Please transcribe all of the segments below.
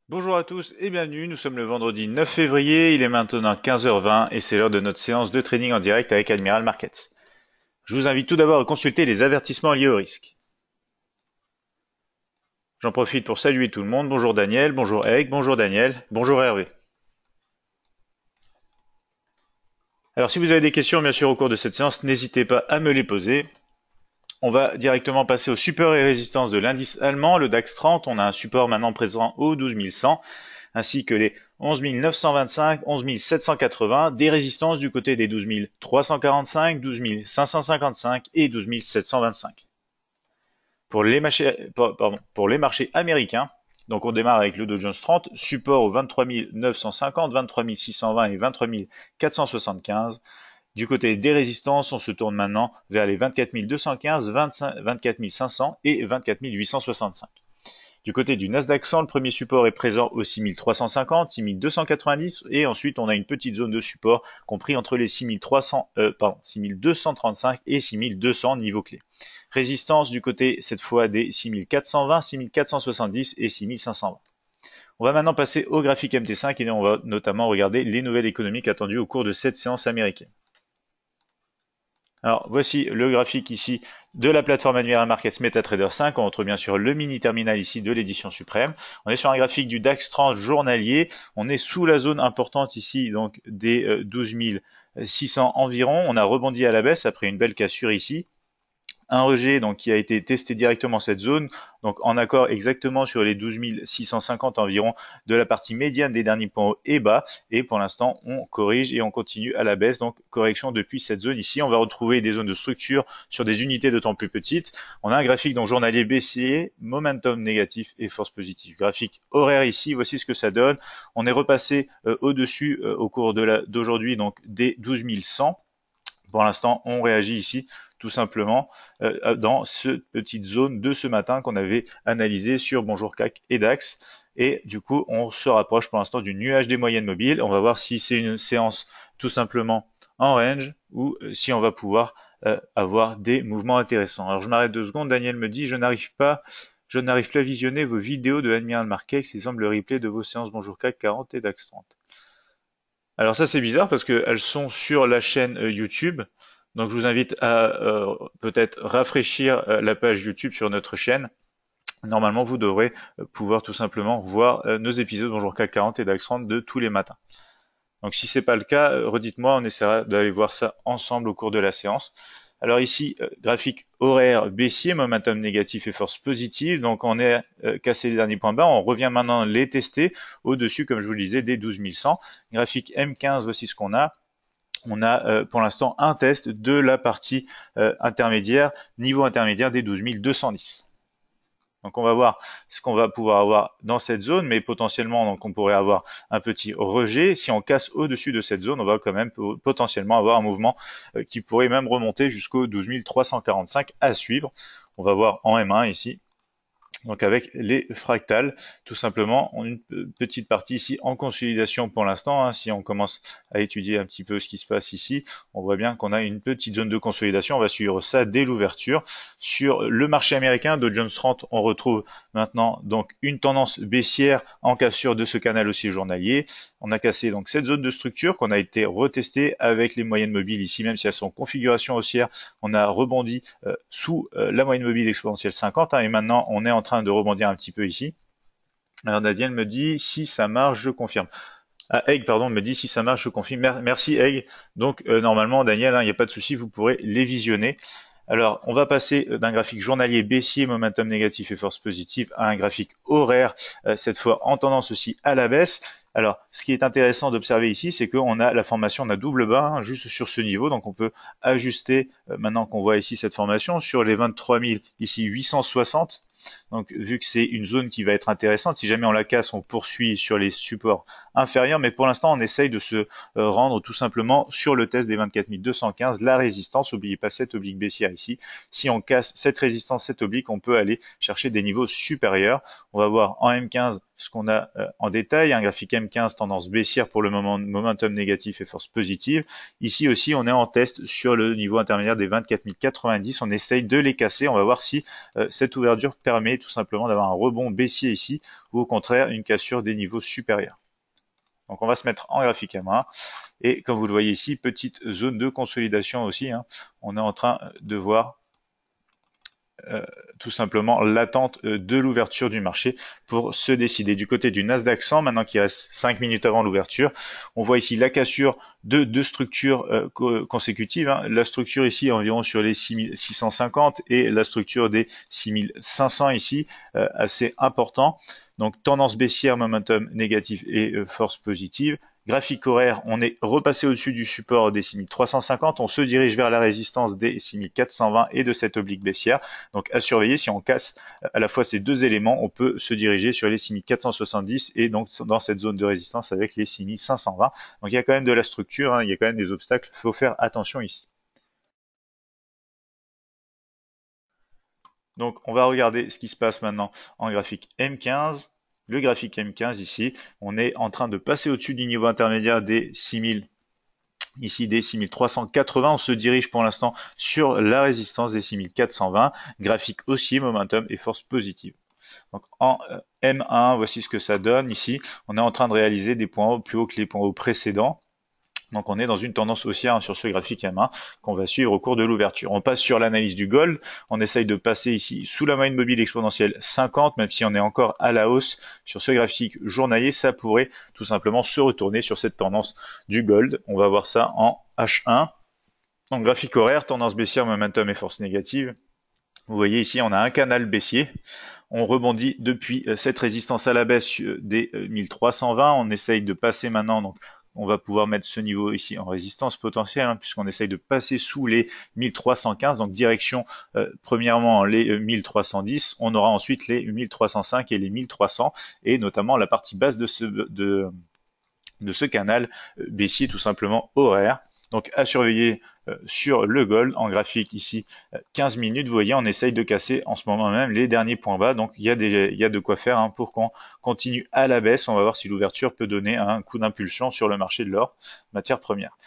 Bonjour à tous et bienvenue, nous sommes le vendredi 9 février, il est maintenant 15h20 et c'est l'heure de notre séance de trading en direct avec Admiral Markets. Je vous invite tout d'abord à consulter les avertissements liés au risque. J'en profite pour saluer tout le monde. Bonjour Daniel, bonjour Egg, bonjour Daniel, bonjour Hervé. Alors si vous avez des questions bien sûr au cours de cette séance, n'hésitez pas à me les poser. On va directement passer au support et résistance de l'indice allemand, le DAX 30. On a un support maintenant présent au 12 100. Ainsi que les 11 925, 11 780, des résistances du côté des 12 345, 12 555 et 12 725. Pour les marchés américains, donc on démarre avec le Dow Jones 30, support aux 23 950, 23 620 et 23 475. Du côté des résistances, on se tourne maintenant vers les 24 215, 24 500 et 24 865. Du côté du Nasdaq 100, le premier support est présent aux 6350, 6290 et ensuite on a une petite zone de support compris entre les 6235 et 6200 niveau clé. Résistance du côté cette fois des 6420, 6470 et 6520. On va maintenant passer au graphique MT5 et on va notamment regarder les nouvelles économiques attendues au cours de cette séance américaine. Alors voici le graphique ici de la plateforme Admiral Markets MetaTrader 5. On retrouve bien sûr le mini terminal ici de l'édition suprême. On est sur un graphique du DAX 30 journalier. On est sous la zone importante ici donc des 12 600 environ. On a rebondi à la baisse après une belle cassure ici. Un rejet donc qui a été testé directement cette zone, donc en accord exactement sur les 12 650 environ de la partie médiane des derniers points hauts et bas. Et pour l'instant, on corrige et on continue à la baisse, donc correction depuis cette zone ici. On va retrouver des zones de structure sur des unités de temps plus petites. On a un graphique donc journalier baissier, momentum négatif et force positive. Graphique horaire ici, voici ce que ça donne. On est repassé au-dessus au cours d'aujourd'hui donc des 12 100. Pour l'instant, on réagit ici tout simplement dans cette petite zone de ce matin qu'on avait analysé sur Bonjour CAC et DAX. Et du coup, on se rapproche pour l'instant du nuage des moyennes mobiles. On va voir si c'est une séance tout simplement en range ou si on va pouvoir avoir des mouvements intéressants. Alors je m'arrête 2 secondes. Daniel me dit, je n'arrive plus à visionner vos vidéos de Admiral Markets. Il semble le replay de vos séances Bonjour CAC 40 et DAX 30. Alors ça c'est bizarre parce qu'elles sont sur la chaîne YouTube. Donc je vous invite à peut-être rafraîchir la page YouTube sur notre chaîne. Normalement vous devrez pouvoir tout simplement voir nos épisodes Bonjour CAC 40 et DAX 30 de tous les matins. Donc si c'est pas le cas, redites-moi, on essaiera d'aller voir ça ensemble au cours de la séance. Alors ici, graphique horaire baissier, momentum négatif et force positive. Donc on est cassé les derniers points bas. On revient maintenant les tester au-dessus, comme je vous le disais, des 12 100. Graphique M15, voici ce qu'on a. On a pour l'instant un test de la partie intermédiaire, niveau intermédiaire des 12 210. Donc on va voir ce qu'on va pouvoir avoir dans cette zone, mais potentiellement donc on pourrait avoir un petit rejet. Si on casse au-dessus de cette zone, on va quand même potentiellement avoir un mouvement qui pourrait même remonter jusqu'au 12 345 à suivre. On va voir en M1 ici. Donc avec les fractales, tout simplement, on a une petite partie ici en consolidation pour l'instant. Si on commence à étudier un petit peu ce qui se passe ici, on voit bien qu'on a une petite zone de consolidation. On va suivre ça dès l'ouverture. Sur le marché américain, Dow Jones 30, on retrouve maintenant donc une tendance baissière en cassure de ce canal aussi journalier. On a cassé donc cette zone de structure qu'on a été retestée avec les moyennes mobiles ici, même si elles sont en configuration haussière, on a rebondi sous la moyenne mobile exponentielle 50 et maintenant on est en train de rebondir un petit peu ici. Alors Daniel me dit si ça marche, je confirme. Ah, Egg, pardon, me dit si ça marche, je confirme. Merci Egg. Donc normalement Daniel, il n'y a pas de souci, vous pourrez les visionner. Alors, on va passer d'un graphique journalier baissier, momentum négatif et force positive, à un graphique horaire, cette fois en tendance aussi à la baisse. Alors, ce qui est intéressant d'observer ici, c'est qu'on a la formation d'un double bas juste sur ce niveau, donc on peut ajuster, maintenant qu'on voit ici cette formation, sur les 23 000, ici 860. Donc, vu que c'est une zone qui va être intéressante, si jamais on la casse, on poursuit sur les supports inférieurs, mais pour l'instant, on essaye de se rendre tout simplement sur le test des 24 215, la résistance. N'oubliez pas cette oblique baissière ici. Si on casse cette résistance, cette oblique, on peut aller chercher des niveaux supérieurs. On va voir en M15 ce qu'on a en détail, un graphique M15 tendance baissière pour le moment, momentum négatif et force positive. Ici aussi, on est en test sur le niveau intermédiaire des 24 090. On essaye de les casser. On va voir si cette ouverture permet tout simplement d'avoir un rebond baissier ici, ou au contraire une cassure des niveaux supérieurs. Donc on va se mettre en graphique M1, et comme vous le voyez ici, petite zone de consolidation aussi, hein. On est en train de voir tout simplement l'attente de l'ouverture du marché pour se décider. Du côté du Nasdaq 100, maintenant qu'il reste 5 minutes avant l'ouverture, on voit ici la cassure de deux structures consécutives, hein. La structure ici environ sur les 6650 et la structure des 6500 ici, assez important. Donc tendance baissière, momentum négatif et force positive. Graphique horaire, on est repassé au-dessus du support des 6350, on se dirige vers la résistance des 6420 et de cette oblique baissière. Donc à surveiller, si on casse à la fois ces deux éléments, on peut se diriger sur les 6470 et donc dans cette zone de résistance avec les 6520. Donc il y a quand même de la structure, hein, il y a quand même des obstacles, il faut faire attention ici. Donc on va regarder ce qui se passe maintenant en graphique M15. Le graphique M15 ici, on est en train de passer au-dessus du niveau intermédiaire des 6000. Ici des 6380, on se dirige pour l'instant sur la résistance des 6420, graphique haussier, momentum et force positive. Donc en M1, voici ce que ça donne ici. On est en train de réaliser des points hauts plus hauts que les points hauts précédents. Donc on est dans une tendance haussière, hein, sur ce graphique M1 qu'on va suivre au cours de l'ouverture. On passe sur l'analyse du gold, on essaye de passer ici sous la moyenne mobile exponentielle 50, même si on est encore à la hausse sur ce graphique journalier, ça pourrait tout simplement se retourner sur cette tendance du gold. On va voir ça en H1. Donc graphique horaire, tendance baissière, momentum et force négative. Vous voyez ici, on a un canal baissier. On rebondit depuis cette résistance à la baisse des 1320. On essaye de passer maintenant, donc on va pouvoir mettre ce niveau ici en résistance potentielle, hein, puisqu'on essaye de passer sous les 1315, donc direction premièrement les 1310, on aura ensuite les 1305 et les 1300, et notamment la partie basse de ce canal baissier tout simplement horaire. Donc à surveiller sur le gold en graphique ici 15 minutes, vous voyez on essaye de casser en ce moment même les derniers points bas, donc il y a de quoi faire, hein, pour qu'on continue à la baisse. On va voir si l'ouverture peut donner un coup d'impulsion sur le marché de l'or, matière première.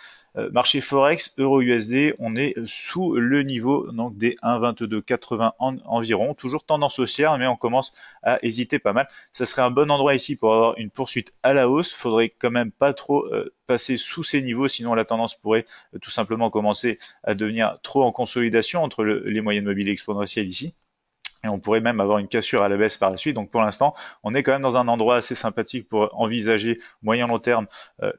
Marché Forex, Euro-USD, on est sous le niveau donc des 1,2280 environ, toujours tendance haussière, mais on commence à hésiter pas mal. Ça serait un bon endroit ici pour avoir une poursuite à la hausse. Faudrait quand même pas trop passer sous ces niveaux, sinon la tendance pourrait tout simplement commencer à devenir trop en consolidation entre les moyennes mobiles exponentielles ici. Et on pourrait même avoir une cassure à la baisse par la suite. Donc pour l'instant, on est quand même dans un endroit assez sympathique pour envisager moyen long terme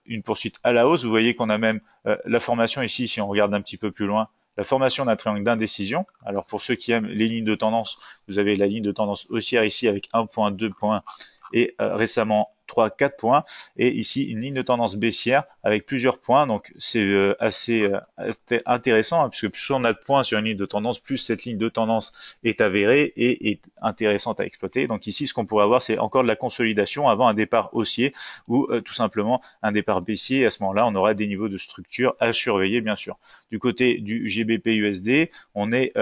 une poursuite à la hausse. Vous voyez qu'on a même la formation ici, si on regarde un petit peu plus loin, la formation d'un triangle d'indécision. Alors pour ceux qui aiment les lignes de tendance, vous avez la ligne de tendance haussière ici avec 1 point, 2 points et récemment 3, 4 points, et ici une ligne de tendance baissière avec plusieurs points. Donc c'est assez intéressant, hein, puisque plus on a de points sur une ligne de tendance, plus cette ligne de tendance est avérée et est intéressante à exploiter. Donc ici ce qu'on pourrait avoir, c'est encore de la consolidation avant un départ haussier ou tout simplement un départ baissier. À ce moment-là, on aura des niveaux de structure à surveiller bien sûr. Du côté du GBP USD, on est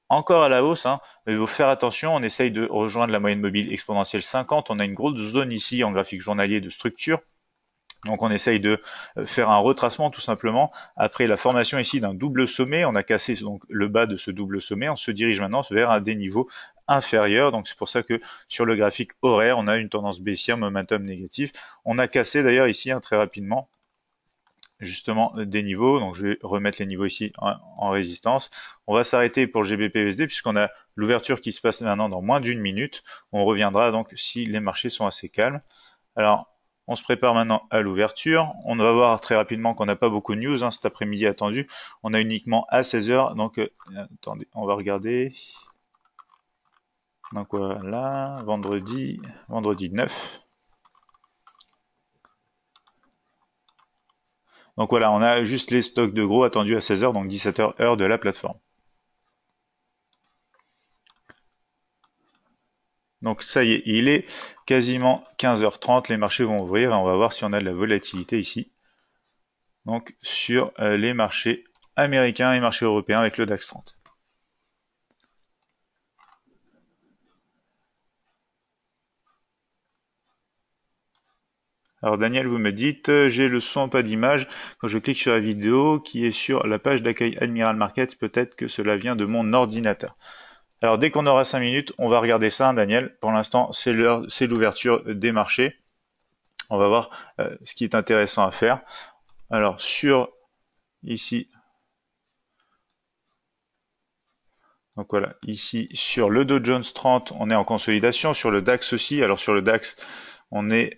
encore à la hausse, hein, mais il faut faire attention, on essaye de rejoindre la moyenne mobile exponentielle 50, on a une grosse zone ici en graphique journalier de structure, donc on essaye de faire un retracement tout simplement. Après la formation ici d'un double sommet, on a cassé donc le bas de ce double sommet, on se dirige maintenant vers des niveaux inférieurs, donc c'est pour ça que sur le graphique horaire, on a une tendance baissière, momentum négatif. On a cassé d'ailleurs ici, hein, très rapidement, justement des niveaux, donc je vais remettre les niveaux ici en résistance. On va s'arrêter pour le GBP-USD puisqu'on a l'ouverture qui se passe maintenant dans moins d'une minute. On reviendra donc si les marchés sont assez calmes. Alors on se prépare maintenant à l'ouverture. On va voir très rapidement qu'on n'a pas beaucoup de news, hein, cet après-midi attendu. On a uniquement à 16h, donc attendez, on va regarder. Donc voilà, vendredi 9. Donc voilà, on a juste les stocks de gros attendus à 16h, donc 17h heure de la plateforme. Donc ça y est, il est quasiment 15h30, les marchés vont ouvrir et on va voir si on a de la volatilité ici. Donc sur les marchés américains et marchés européens avec le DAX 30. Alors Daniel, vous me dites, j'ai le son, pas d'image. Quand je clique sur la vidéo qui est sur la page d'accueil Admiral Markets, peut-être que cela vient de mon ordinateur. Alors dès qu'on aura 5 minutes, on va regarder ça, hein, Daniel. Pour l'instant, c'est l'heure, c'est l'ouverture des marchés. On va voir ce qui est intéressant à faire. Alors sur ici, donc voilà, ici sur le Dow Jones 30, on est en consolidation. Sur le DAX aussi. Alors sur le DAX, on est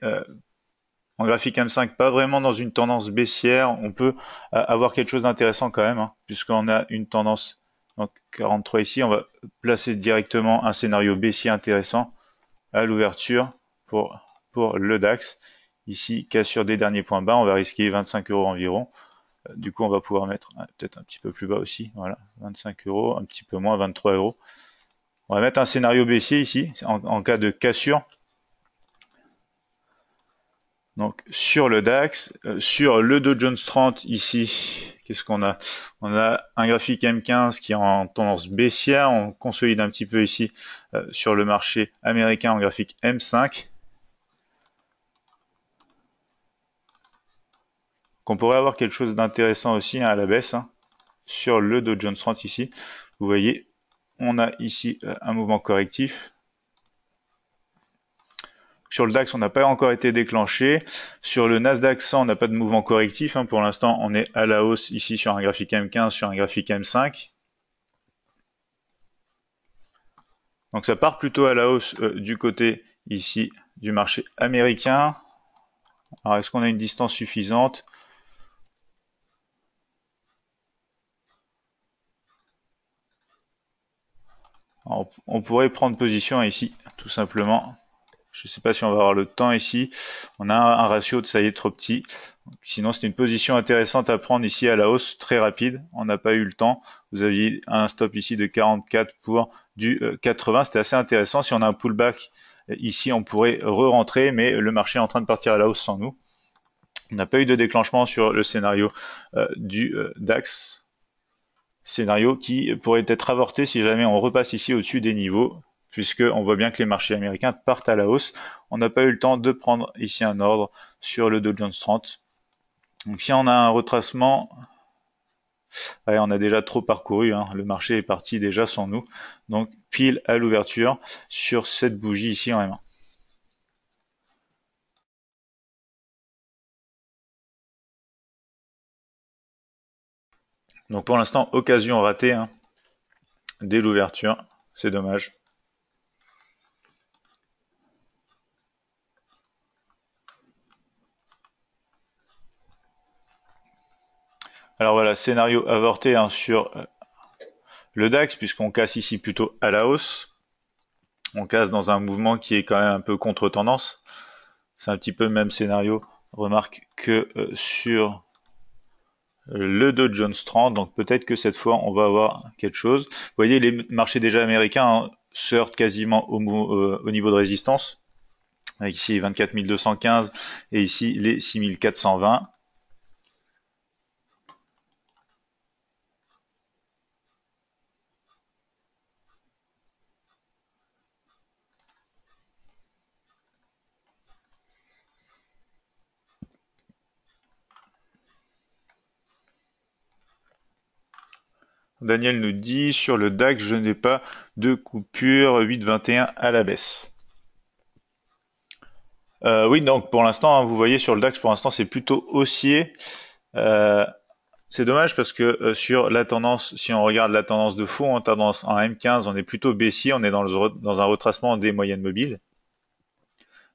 en graphique M5, pas vraiment dans une tendance baissière. On peut avoir quelque chose d'intéressant quand même, hein, puisqu'on a une tendance donc 43 ici. On va placer directement un scénario baissier intéressant à l'ouverture pour le DAX. Ici, cassure des derniers points bas, on va risquer 25 euros environ. Du coup, on va pouvoir mettre peut-être un petit peu plus bas aussi. Voilà, 25 euros, un petit peu moins, 23 euros. On va mettre un scénario baissier ici, en cas de cassure. Donc sur le DAX, sur le Dow Jones 30 ici, qu'est-ce qu'on a? On a un graphique M15 qui est en tendance baissière, on consolide un petit peu ici sur le marché américain en graphique M5. Qu'on pourrait avoir quelque chose d'intéressant aussi, hein, à la baisse, hein, sur le Dow Jones 30 ici. Vous voyez, on a ici un mouvement correctif. Sur le DAX, on n'a pas encore été déclenché. Sur le Nasdaq 100, on n'a pas de mouvement correctif, hein. Pour l'instant, on est à la hausse ici sur un graphique M15, sur un graphique M5. Donc ça part plutôt à la hausse du côté ici du marché américain. Alors est-ce qu'on a une distance suffisante? Alors, on pourrait prendre position ici, tout simplement. Je ne sais pas si on va avoir le temps ici. On a un ratio de ça y est trop petit. Sinon, c'est une position intéressante à prendre ici à la hausse, très rapide. On n'a pas eu le temps. Vous aviez un stop ici de 44 pour du 80. C'était assez intéressant. Si on a un pullback ici, on pourrait re-rentrer, mais le marché est en train de partir à la hausse sans nous. On n'a pas eu de déclenchement sur le scénario du DAX. Scénario qui pourrait être avorté si jamais on repasse ici au-dessus des niveaux, puisque on voit bien que les marchés américains partent à la hausse. On n'a pas eu le temps de prendre ici un ordre sur le Dow Jones 30. Donc si on a un retracement, ouais, on a déjà trop parcouru, hein, le marché est parti déjà sans nous. Donc pile à l'ouverture sur cette bougie ici en M1. Donc pour l'instant, occasion ratée, hein, dès l'ouverture, c'est dommage. Alors voilà, scénario avorté, hein, sur le DAX, puisqu'on casse ici plutôt à la hausse. On casse dans un mouvement qui est quand même un peu contre-tendance. C'est un petit peu le même scénario, remarque, que sur le Dow Jones 30. Donc peut-être que cette fois, on va avoir quelque chose. Vous voyez, les marchés déjà américains, hein, se heurtent quasiment au niveau de résistance. Avec ici les 24 215 et ici les 6 420. Daniel nous dit, sur le DAX, je n'ai pas de coupure 8,21 à la baisse. Oui, donc pour l'instant, hein, vous voyez sur le DAX, pour l'instant, c'est plutôt haussier. C'est dommage parce que sur la tendance, si on regarde la tendance de fond, en tendance en M15, on est plutôt baissier, on est dans un retracement des moyennes mobiles.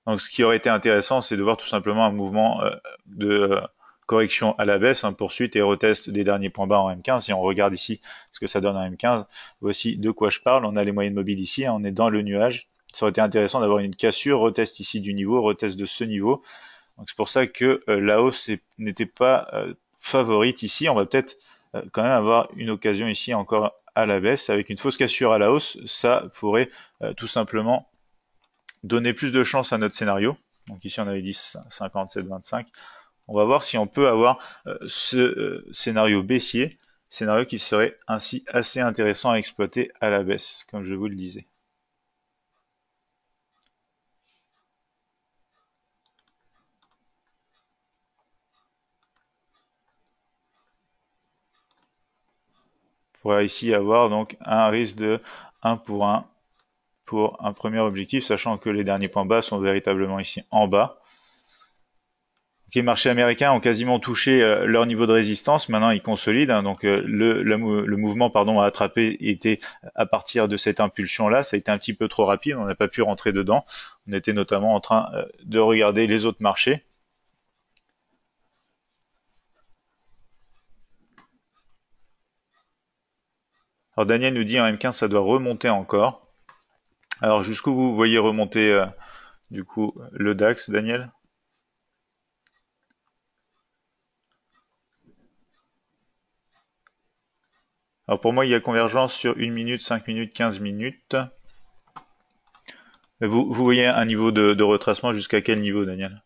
Donc ce qui aurait été intéressant, c'est de voir tout simplement un mouvement de correction à la baisse, poursuite et retest des derniers points bas en M15. Si on regarde ici ce que ça donne en M15, voici de quoi je parle. On a les moyennes mobiles ici, hein, on est dans le nuage. Ça aurait été intéressant d'avoir une cassure, retest ici du niveau, retest de ce niveau. Donc c'est pour ça que la hausse n'était pas favorite ici. On va peut-être quand même avoir une occasion ici encore à la baisse. Avec une fausse cassure à la hausse, ça pourrait tout simplement donner plus de chance à notre scénario. Donc ici on avait dit 57, 25. On va voir si on peut avoir ce scénario baissier, scénario qui serait ainsi assez intéressant à exploiter à la baisse, comme je vous le disais. On pourrait ici avoir donc un risque de un pour un premier objectif, sachant que les derniers points bas sont véritablement ici en bas. Les marchés américains ont quasiment touché leur niveau de résistance. Maintenant, ils consolident. Hein, donc, le mouvement, pardon, à attraper était à partir de cette impulsion-là. Ça a été un petit peu trop rapide. On n'a pas pu rentrer dedans. On était notamment en train de regarder les autres marchés. Alors, Daniel nous dit en M15, ça doit remonter encore. Alors, jusqu'où vous voyez remonter du coup le DAX, Daniel? Alors pour moi, il y a convergence sur 1 minute, 5 minutes, 15 minutes. Vous voyez un niveau de retracement jusqu'à quel niveau, Daniel?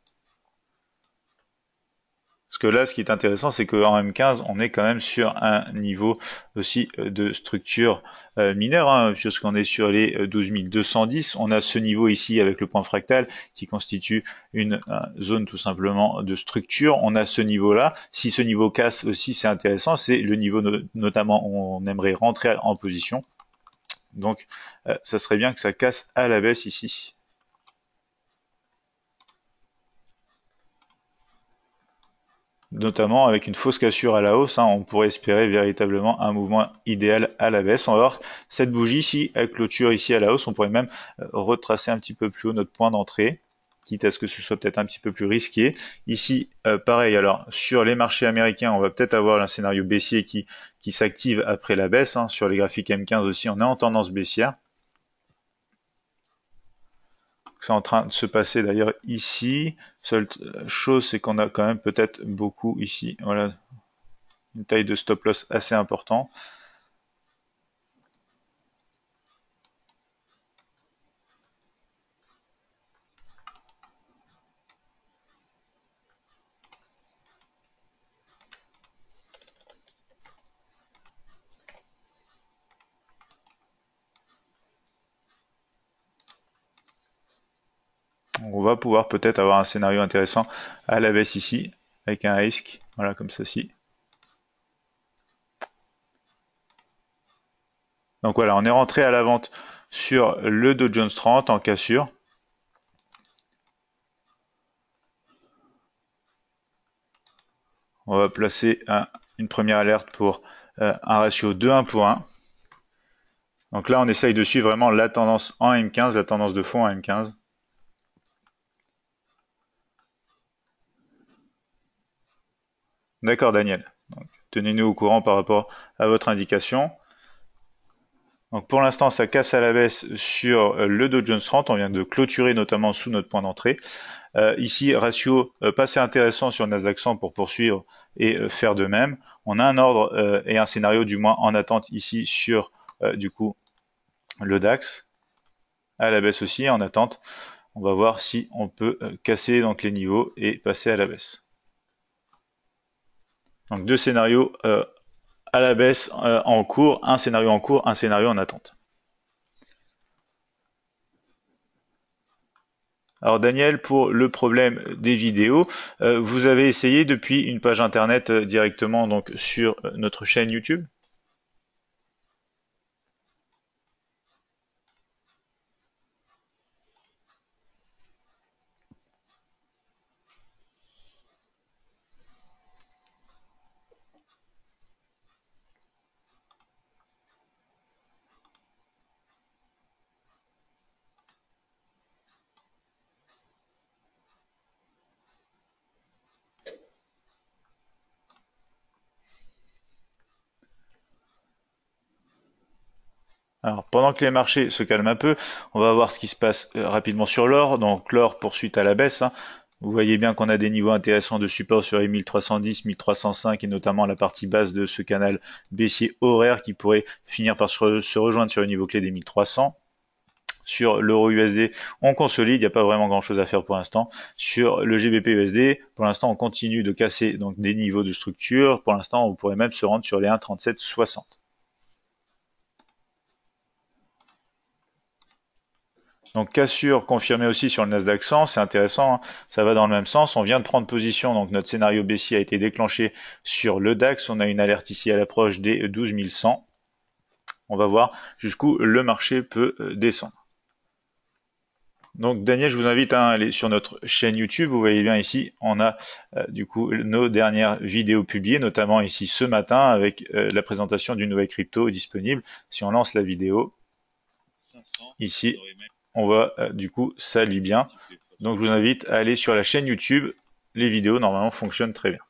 Parce que là, ce qui est intéressant, c'est qu'en M15, on est quand même sur un niveau aussi de structure mineure, hein, puisqu'on est sur les 12 210. On a ce niveau ici avec le point fractal qui constitue une zone tout simplement de structure. On a ce niveau-là. Si ce niveau casse aussi, c'est intéressant. C'est le niveau notamment où on aimerait rentrer en position. Donc, ça serait bien que ça casse à la baisse ici. Notamment avec une fausse cassure à la hausse, hein, on pourrait espérer véritablement un mouvement idéal à la baisse. On va voir cette bougie ici, avec clôture ici à la hausse, on pourrait même retracer un petit peu plus haut notre point d'entrée, quitte à ce que ce soit peut-être un petit peu plus risqué. Ici, pareil, alors sur les marchés américains, on va peut-être avoir un scénario baissier qui s'active après la baisse. Hein. Sur les graphiques M15 aussi, on est en tendance baissière. C'est en train de se passer d'ailleurs ici. Seule chose, c'est qu'on a quand même peut-être beaucoup ici. Voilà, une taille de stop loss assez important. On va pouvoir peut-être avoir un scénario intéressant à la baisse ici, avec un risque, voilà comme ceci. Donc voilà, on est rentré à la vente sur le Dow Jones 30 en cassure. On va placer une première alerte pour un ratio de 1 pour 1. Donc là, on essaye de suivre vraiment la tendance en M15, la tendance de fond en M15. D'accord, Daniel. Tenez-nous au courant par rapport à votre indication. Donc pour l'instant, ça casse à la baisse sur le Dow Jones 30. On vient de clôturer notamment sous notre point d'entrée. Ici, ratio pas assez intéressant sur le Nasdaq 100 pour poursuivre et faire de même. On a un ordre et un scénario du moins en attente ici sur du coup le DAX. À la baisse aussi, en attente. On va voir si on peut casser donc les niveaux et passer à la baisse. Donc deux scénarios à la baisse en cours, un scénario en cours, un scénario en attente. Alors Daniel, pour le problème des vidéos, vous avez essayé depuis une page internet directement donc sur notre chaîne YouTube? Alors, pendant que les marchés se calment un peu, on va voir ce qui se passe rapidement sur l'or. Donc, l'or poursuite à la baisse. Hein. Vous voyez bien qu'on a des niveaux intéressants de support sur les 1310, 1305 et notamment la partie basse de ce canal baissier horaire qui pourrait finir par se rejoindre sur le niveau clé des 1300. Sur l'euro USD, on consolide, il n'y a pas vraiment grand chose à faire pour l'instant. Sur le GBP USD, pour l'instant, on continue de casser donc des niveaux de structure. Pour l'instant, on pourrait même se rendre sur les 1,3760. Donc cassure confirmée aussi sur le Nasdaq 100, c'est intéressant, hein. Ça va dans le même sens. On vient de prendre position, donc notre scénario baissier a été déclenché sur le DAX. On a une alerte ici à l'approche des 12 100. On va voir jusqu'où le marché peut descendre. Donc Daniel, je vous invite à aller sur notre chaîne YouTube. Vous voyez bien ici, on a du coup nos dernières vidéos publiées, notamment ici ce matin avec la présentation d'une nouvelle crypto disponible. Si on lance la vidéo, ici, on voit du coup ça lit bien. Donc je vous invite à aller sur la chaîne YouTube. Les vidéos normalement fonctionnent très bien.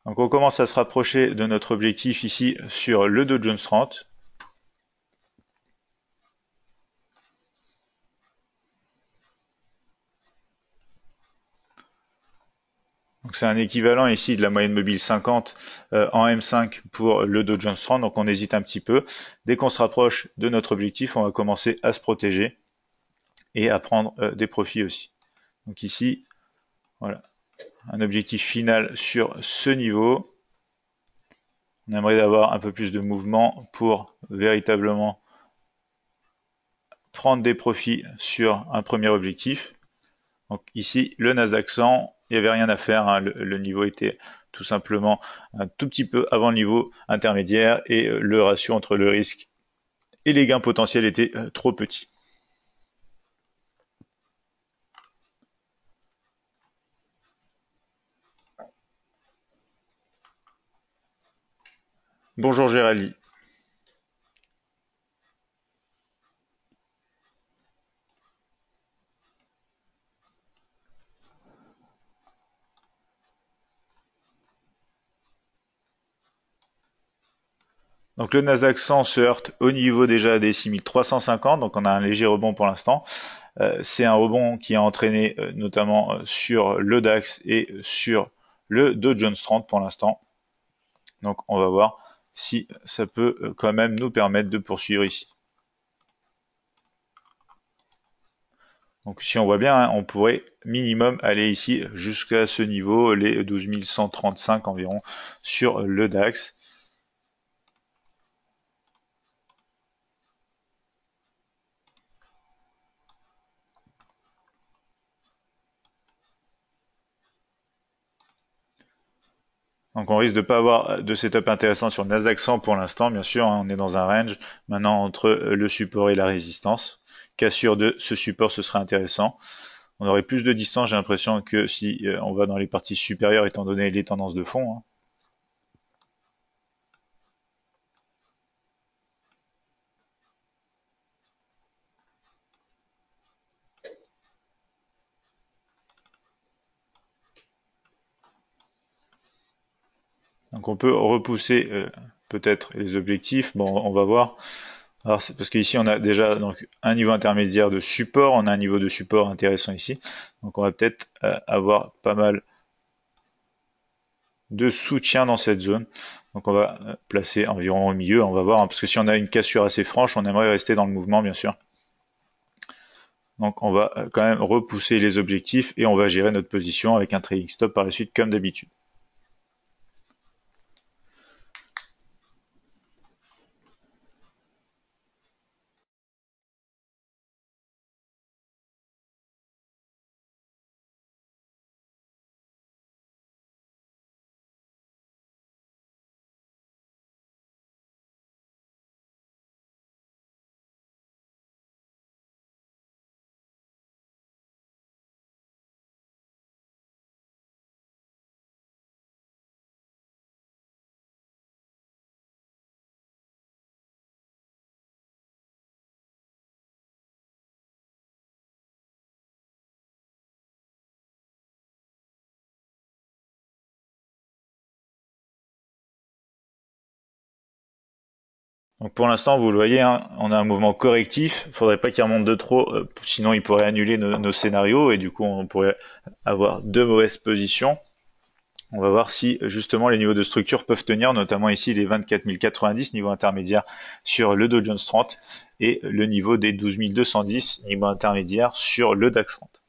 Donc on commence à se rapprocher de notre objectif ici sur le Dow Jones 30. Donc c'est un équivalent ici de la moyenne mobile 50 en M5 pour le Dow Jones 30. Donc on hésite un petit peu. Dès qu'on se rapproche de notre objectif, on va commencer à se protéger et à prendre des profits aussi. Donc ici, voilà, un objectif final sur ce niveau. On aimerait avoir un peu plus de mouvement pour véritablement prendre des profits sur un premier objectif. Donc ici, le Nasdaq 100, il n'y avait rien à faire, hein. Le niveau était tout simplement un tout petit peu avant le niveau intermédiaire et le ratio entre le risque et les gains potentiels était trop petit. Bonjour Géraldine. Donc le Nasdaq 100 se heurte au niveau déjà des 6350, donc on a un léger rebond pour l'instant. C'est un rebond qui a entraîné notamment sur le DAX et sur le Dow Jones 30 pour l'instant. Donc on va voir si ça peut quand même nous permettre de poursuivre ici. Donc si on voit bien, hein, on pourrait minimum aller ici jusqu'à ce niveau, les 12 135 environ sur le DAX. Donc on risque de pas avoir de setup intéressant sur le Nasdaq 100 pour l'instant, bien sûr, hein, on est dans un range maintenant entre le support et la résistance. Cassure de ce support, ce serait intéressant. On aurait plus de distance, j'ai l'impression, que si on va dans les parties supérieures, étant donné les tendances de fond, hein. Donc on peut repousser peut-être les objectifs. Bon, on va voir. Alors c'est parce qu'ici on a déjà donc un niveau intermédiaire de support, on a un niveau de support intéressant ici. Donc on va peut-être avoir pas mal de soutien dans cette zone. Donc on va placer environ au milieu, on va voir, hein, parce que si on a une cassure assez franche, on aimerait rester dans le mouvement bien sûr. Donc on va quand même repousser les objectifs et on va gérer notre position avec un trading stop par la suite comme d'habitude. Donc pour l'instant, vous le voyez, hein, on a un mouvement correctif. Il faudrait pas qu'il remonte de trop, sinon il pourrait annuler nos scénarios et du coup on pourrait avoir deux mauvaises positions. On va voir si justement les niveaux de structure peuvent tenir, notamment ici les 24 090, niveau intermédiaire sur le Dow Jones 30, et le niveau des 12 210, niveau intermédiaire sur le DAX 30.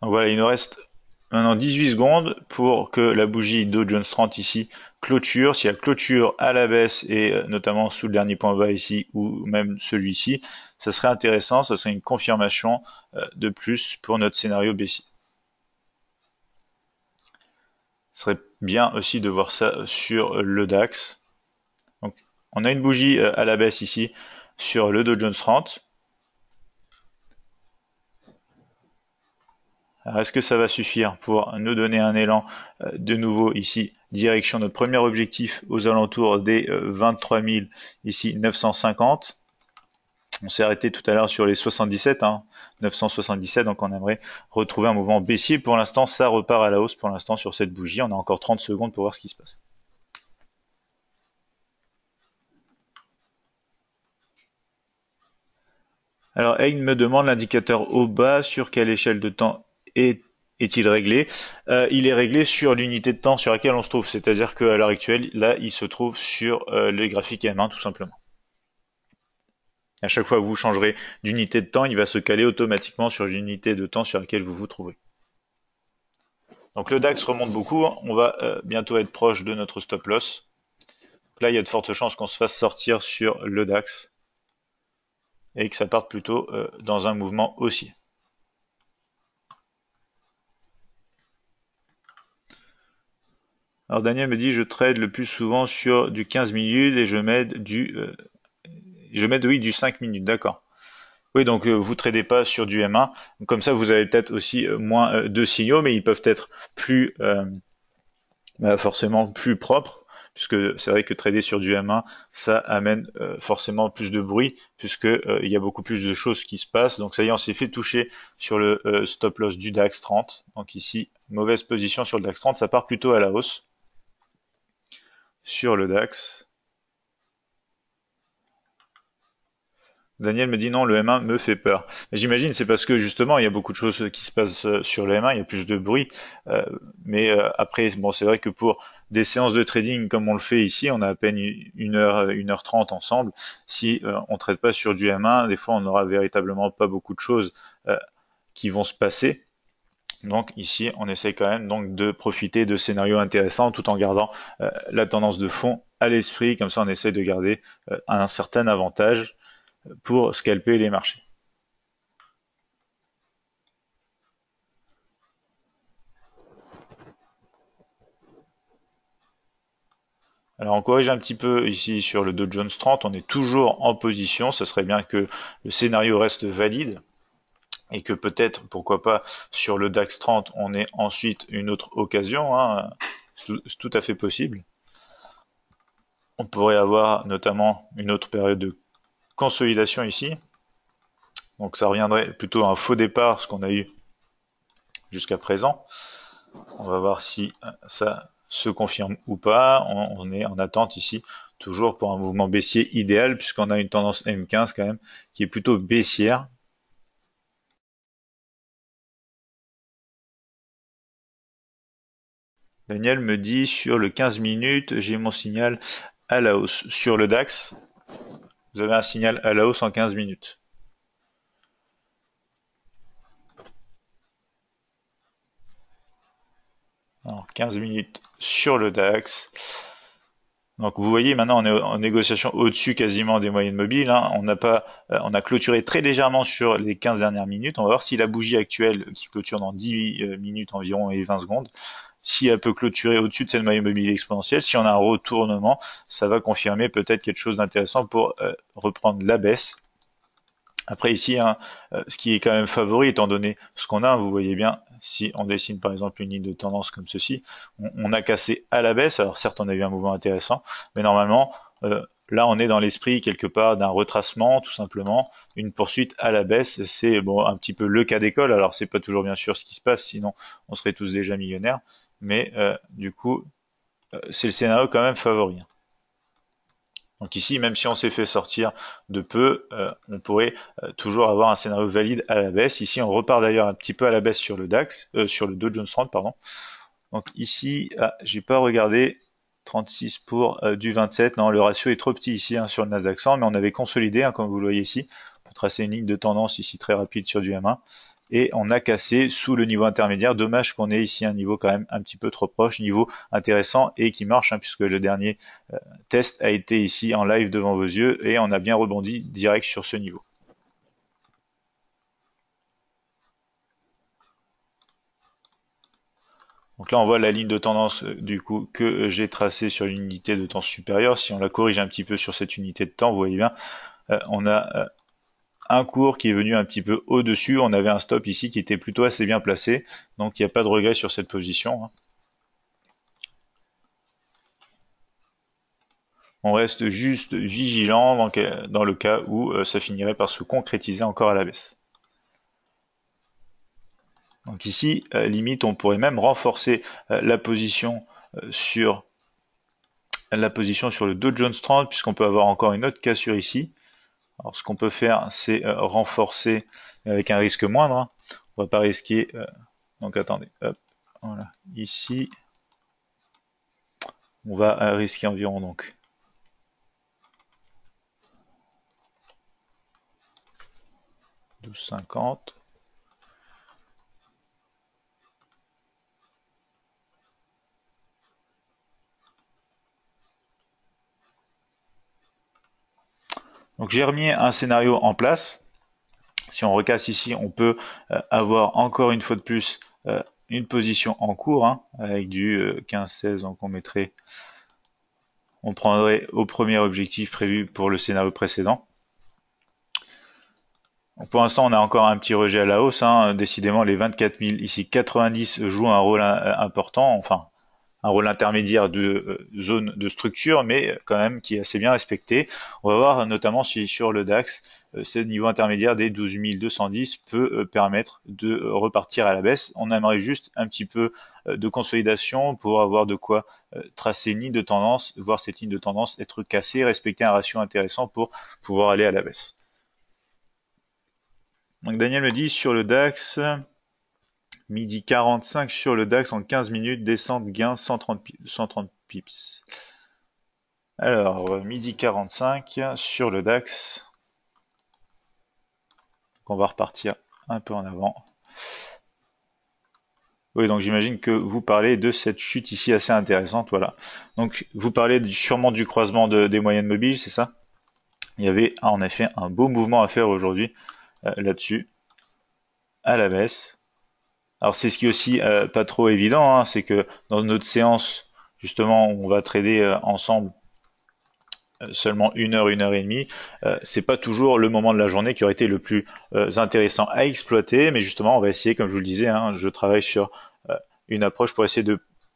Donc voilà, il nous reste maintenant 18 secondes pour que la bougie Dow Jones 30 ici clôture. Si elle clôture à la baisse et notamment sous le dernier point bas ici ou même celui-ci, ça serait intéressant, ça serait une confirmation de plus pour notre scénario baissier. Ce serait bien aussi de voir ça sur le DAX. Donc, on a une bougie à la baisse ici sur le Dow Jones 30. Alors, est-ce que ça va suffire pour nous donner un élan de nouveau ici, direction notre premier objectif aux alentours des 23 000, ici 950. On s'est arrêté tout à l'heure sur les 77, 977, donc on aimerait retrouver un mouvement baissier. Pour l'instant, ça repart à la hausse pour l'instant sur cette bougie. On a encore 30 secondes pour voir ce qui se passe. Alors, Ayn me demande l'indicateur au bas, sur quelle échelle de temps est-il réglé? Il est réglé sur l'unité de temps sur laquelle on se trouve, c'est-à-dire qu'à l'heure actuelle, là, il se trouve sur les graphiques M1 tout simplement. À chaque fois que vous changerez d'unité de temps, il va se caler automatiquement sur l'unité de temps sur laquelle vous vous trouvez. Donc le DAX remonte beaucoup, on va bientôt être proche de notre stop loss. Donc là, il y a de fortes chances qu'on se fasse sortir sur le DAX et que ça parte plutôt dans un mouvement haussier. Alors Daniel me dit, je trade le plus souvent sur du 15 minutes et je mets du 5 minutes, d'accord. Oui, donc vous tradez pas sur du M1, comme ça vous avez peut-être aussi moins de signaux, mais ils peuvent être plus forcément plus propres, puisque c'est vrai que trader sur du M1, ça amène forcément plus de bruit, puisque il y a beaucoup plus de choses qui se passent. Donc ça y est, on s'est fait toucher sur le stop loss du DAX 30. Donc ici, mauvaise position sur le DAX 30, ça part plutôt à la hausse sur le DAX. Daniel me dit non, le M1 me fait peur. J'imagine c'est parce que justement il y a beaucoup de choses qui se passent sur le M1, il y a plus de bruit. Mais après, bon, c'est vrai que pour des séances de trading comme on le fait ici, on a à peine 1h30 ensemble. Si on trade pas sur du M1, des fois on n'aura véritablement pas beaucoup de choses qui vont se passer. Donc ici, on essaie quand même donc de profiter de scénarios intéressants tout en gardant la tendance de fond à l'esprit. Comme ça, on essaie de garder un certain avantage pour scalper les marchés. Alors on corrige un petit peu ici sur le Dow Jones 30, on est toujours en position, ça serait bien que le scénario reste valide et que peut-être, pourquoi pas, sur le DAX 30, on ait ensuite une autre occasion, c'est tout à fait possible. On pourrait avoir notamment une autre période de consolidation ici, donc ça reviendrait plutôt à un faux départ, ce qu'on a eu jusqu'à présent. On va voir si ça se confirme ou pas. On est en attente ici, toujours pour un mouvement baissier idéal, puisqu'on a une tendance M15 quand même qui est plutôt baissière. Daniel me dit sur le 15 minutes, j'ai mon signal à la hausse. Sur le DAX, vous avez un signal à la hausse en 15 minutes. Alors, 15 minutes sur le DAX. Donc vous voyez, maintenant on est en négociation au-dessus quasiment des moyennes mobiles. On a clôturé très légèrement sur les 15 dernières minutes. On va voir si la bougie actuelle qui clôture dans 10 minutes environ et 20 secondes, si elle peut clôturer au-dessus de cette moyenne mobile exponentielle, si on a un retournement, ça va confirmer peut-être quelque chose d'intéressant pour reprendre la baisse. Après ici, ce qui est quand même favori, étant donné ce qu'on a, vous voyez bien, si on dessine par exemple une ligne de tendance comme ceci, on a cassé à la baisse, alors certes on a eu un mouvement intéressant, mais normalement, là on est dans l'esprit quelque part d'un retracement, tout simplement, une poursuite à la baisse, c'est bon un petit peu le cas d'école, alors c'est pas toujours bien sûr ce qui se passe, sinon on serait tous déjà millionnaires, mais du coup, c'est le scénario quand même favori. Donc ici, même si on s'est fait sortir de peu, on pourrait toujours avoir un scénario valide à la baisse. Ici, on repart d'ailleurs un petit peu à la baisse sur le DAX, sur le Dow Jones 30, pardon. Donc ici, j'ai pas regardé 36 pour du 27. Non, le ratio est trop petit ici sur le Nasdaq 100, mais on avait consolidé, comme vous le voyez ici, pour tracer une ligne de tendance ici très rapide sur du M1. et on a cassé sous le niveau intermédiaire. Dommage qu'on ait ici un niveau quand même un petit peu trop proche, niveau intéressant et qui marche, hein, puisque le dernier test a été ici en live devant vos yeux et on a bien rebondi direct sur ce niveau. Donc là, on voit la ligne de tendance du coup que j'ai tracée sur l'unité de temps supérieure. Si on la corrige un petit peu sur cette unité de temps, vous voyez bien, on a un cours qui est venu un petit peu au-dessus. On avait un stop ici qui était plutôt assez bien placé, donc il n'y a pas de regret sur cette position, hein. On reste juste vigilant dans le cas où ça finirait par se concrétiser encore à la baisse. Donc ici, limite, on pourrait même renforcer la position sur le Dow Jones 30, puisqu'on peut avoir encore une autre cassure ici. Alors ce qu'on peut faire, c'est renforcer avec un risque moindre, hein. On va pas risquer. Donc attendez, hop, voilà, ici, on va risquer environ donc 12,50. Donc j'ai remis un scénario en place. Si on recasse ici, on peut avoir encore une fois de plus une position en cours, hein, avec du 15-16, donc on prendrait au premier objectif prévu pour le scénario précédent. Donc pour l'instant, on a encore un petit rejet à la hausse, hein. Décidément, les 24 000 ici 90 jouent un rôle important, enfin un rôle intermédiaire de zone de structure, mais quand même qui est assez bien respecté. On va voir notamment si sur le DAX, ce niveau intermédiaire des 12 210 peut permettre de repartir à la baisse. On aimerait juste un petit peu de consolidation pour avoir de quoi tracer une ligne de tendance, voir cette ligne de tendance être cassée, respecter un ratio intéressant pour pouvoir aller à la baisse. Donc Daniel me dit sur le DAX, midi 45 sur le DAX en 15 minutes, descente gain 130 pips. Alors, midi 45 sur le DAX. Donc on va repartir un peu en avant. Oui, donc j'imagine que vous parlez de cette chute ici assez intéressante, voilà. Donc vous parlez sûrement du croisement des moyennes mobiles, c'est ça? Il y avait en effet un beau mouvement à faire aujourd'hui là-dessus, à la baisse. Alors c'est ce qui est aussi pas trop évident, hein, c'est que dans notre séance, justement, on va trader ensemble seulement une heure et demie, c'est pas toujours le moment de la journée qui aurait été le plus intéressant à exploiter, mais justement on va essayer, comme je vous le disais, hein, je travaille sur une approche pour essayer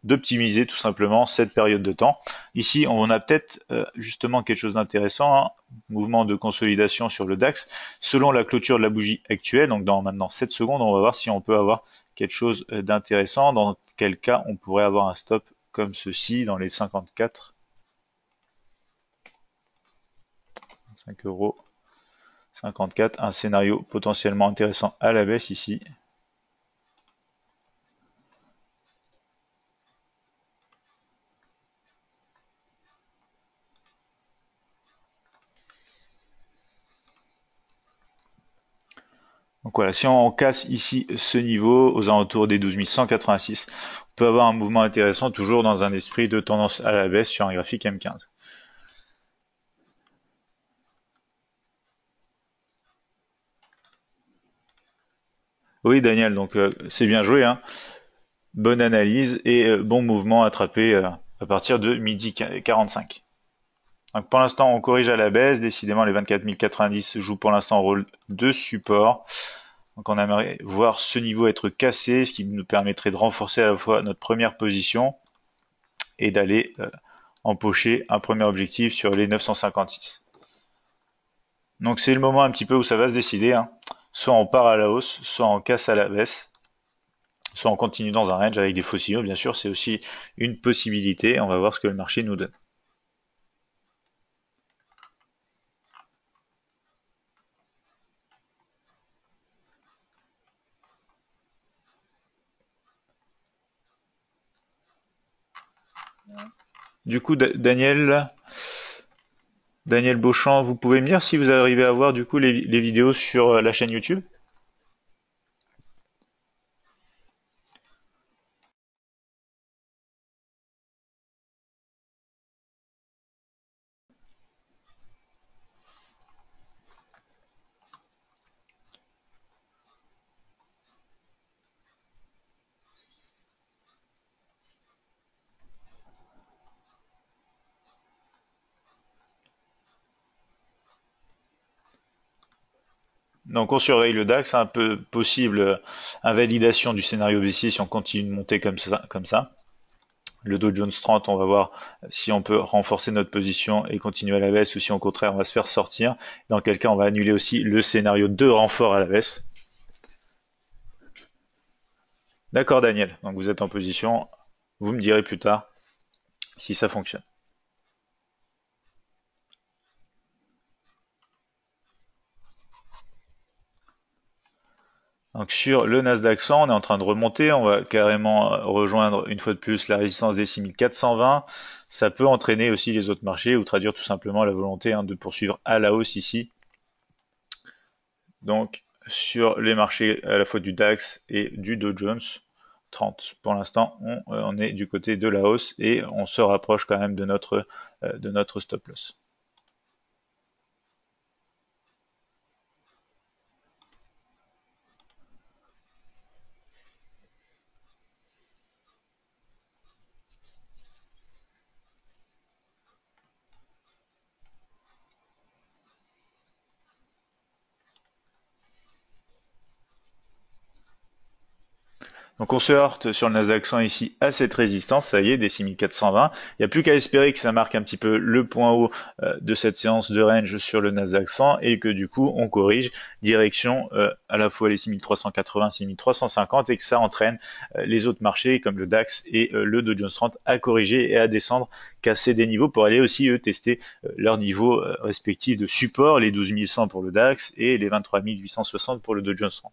d'optimiser tout simplement cette période de temps. Ici, on a peut-être justement quelque chose d'intéressant, hein, mouvement de consolidation sur le DAX. Selon la clôture de la bougie actuelle, donc dans maintenant 7 secondes, on va voir si on peut avoir quelque chose d'intéressant, dans quel cas on pourrait avoir un stop comme ceci dans les 54. 5,54 €, un scénario potentiellement intéressant à la baisse ici. Donc voilà, si on casse ici ce niveau aux alentours des 12 186, on peut avoir un mouvement intéressant toujours dans un esprit de tendance à la baisse sur un graphique M15. Oui Daniel, donc c'est bien joué, hein. Bonne analyse et bon mouvement attrapé à partir de midi 45. Donc pour l'instant on corrige à la baisse, décidément les 24 090 jouent pour l'instant un rôle de support. Donc on aimerait voir ce niveau être cassé, ce qui nous permettrait de renforcer à la fois notre première position et d'aller empocher un premier objectif sur les 956. Donc c'est le moment un petit peu où ça va se décider, hein. Soit on part à la hausse, soit on casse à la baisse, soit on continue dans un range avec des faux signaux, bien sûr, c'est aussi une possibilité. On va voir ce que le marché nous donne. Du coup, Daniel Beauchamp, vous pouvez me dire si vous arrivez à voir du coup les vidéos sur la chaîne YouTube? Donc on surveille le DAX, un peu possible invalidation du scénario baissier si on continue de monter comme ça. Le Dow Jones 30, on va voir si on peut renforcer notre position et continuer à la baisse ou si au contraire on va se faire sortir. Dans quel cas on va annuler aussi le scénario de renfort à la baisse. D'accord Daniel, donc vous êtes en position, vous me direz plus tard si ça fonctionne. Donc sur le Nasdaq 100, on est en train de remonter, on va carrément rejoindre une fois de plus la résistance des 6420. Ça peut entraîner aussi les autres marchés ou traduire tout simplement la volonté de poursuivre à la hausse ici. Donc sur les marchés à la fois du DAX et du Dow Jones 30. Pour l'instant, on est du côté de la hausse et on se rapproche quand même de notre stop loss. Donc on se heurte sur le Nasdaq 100 ici à cette résistance, ça y est, des 6420. Il n'y a plus qu'à espérer que ça marque un petit peu le point haut de cette séance de range sur le Nasdaq 100 et que du coup on corrige direction à la fois les 6380, 6350 et que ça entraîne les autres marchés comme le DAX et le Dow Jones 30 à corriger et à descendre, casser des niveaux pour aller aussi eux tester leurs niveaux respectifs de support, les 12100 pour le DAX et les 23860 pour le Dow Jones 30.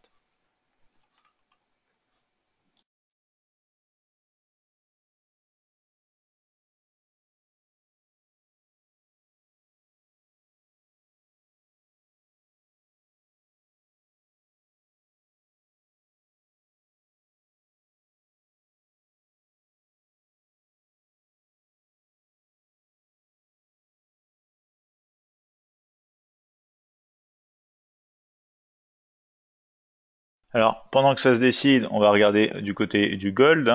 Alors, pendant que ça se décide, on va regarder du côté du gold.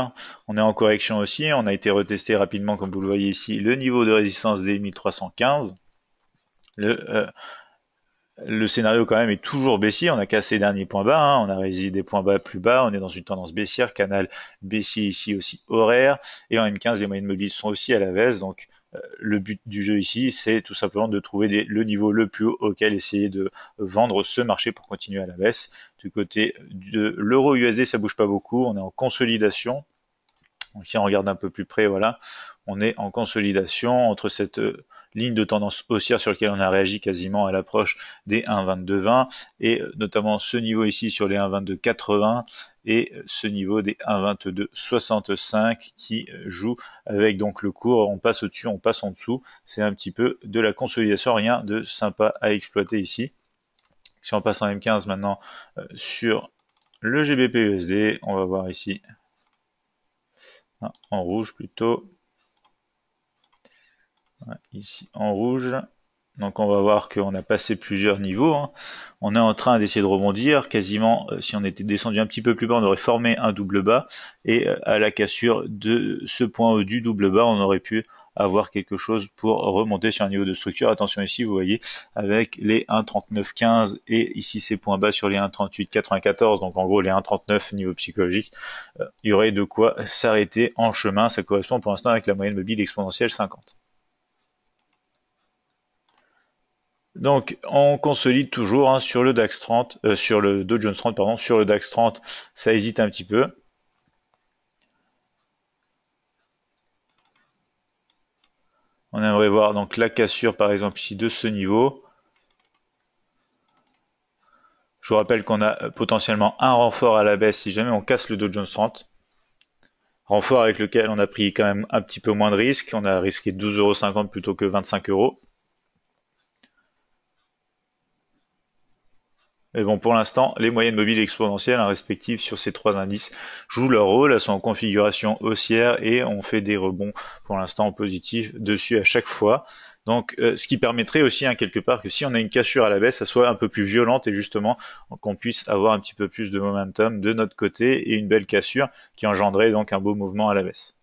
On est en correction aussi. On a été retesté rapidement, comme vous le voyez ici, le niveau de résistance des 1315. Le, euh, le scénario quand même est toujours baissier. On a cassé les derniers points bas. On a résisté des points bas plus bas. On est dans une tendance baissière. Canal baissier ici aussi horaire. Et en M15, les moyennes mobiles sont aussi à la baisse. Donc, le but du jeu ici, c'est tout simplement de trouver le niveau le plus haut auquel essayer de vendre ce marché pour continuer à la baisse. Du côté de l'euro USD, ça bouge pas beaucoup. On est en consolidation. Donc si on regarde un peu plus près, voilà, on est en consolidation entre cette ligne de tendance haussière sur laquelle on a réagi quasiment à l'approche des 1,2220 et notamment ce niveau ici sur les 1,2280 et ce niveau des 1,2265 qui joue avec donc le cours, on passe au-dessus, on passe en dessous, c'est un petit peu de la consolidation, rien de sympa à exploiter ici. Si on passe en M15 maintenant sur le GBP USD, on va voir ici en rouge plutôt. Ici en rouge. Donc on va voir qu'on a passé plusieurs niveaux. On est en train d'essayer de rebondir. Quasiment, si on était descendu un petit peu plus bas, on aurait formé un double bas. Et à la cassure de ce point haut du double bas, on aurait pu avoir quelque chose pour remonter sur un niveau de structure. Attention ici, vous voyez, avec les 1,3915 et ici ces points bas sur les 1,3894, donc en gros les 1,39 niveau psychologique, il y aurait de quoi s'arrêter en chemin. Ça correspond pour l'instant avec la moyenne mobile exponentielle 50. Donc, on consolide toujours sur le DAX 30, sur le Dow Jones 30, pardon, sur le DAX 30, ça hésite un petit peu. On aimerait voir donc la cassure, par exemple, ici de ce niveau. Je vous rappelle qu'on a potentiellement un renfort à la baisse si jamais on casse le Dow Jones 30. Renfort avec lequel on a pris quand même un petit peu moins de risque. On a risqué 12,50 € plutôt que 25 €. Mais bon, pour l'instant, les moyennes mobiles exponentielles respectives sur ces trois indices jouent leur rôle. Elles sont en configuration haussière et on fait des rebonds pour l'instant en positif dessus à chaque fois. Donc, ce qui permettrait aussi, quelque part, que si on a une cassure à la baisse, ça soit un peu plus violente et justement qu'on puisse avoir un petit peu plus de momentum de notre côté et une belle cassure qui engendrerait donc un beau mouvement à la baisse.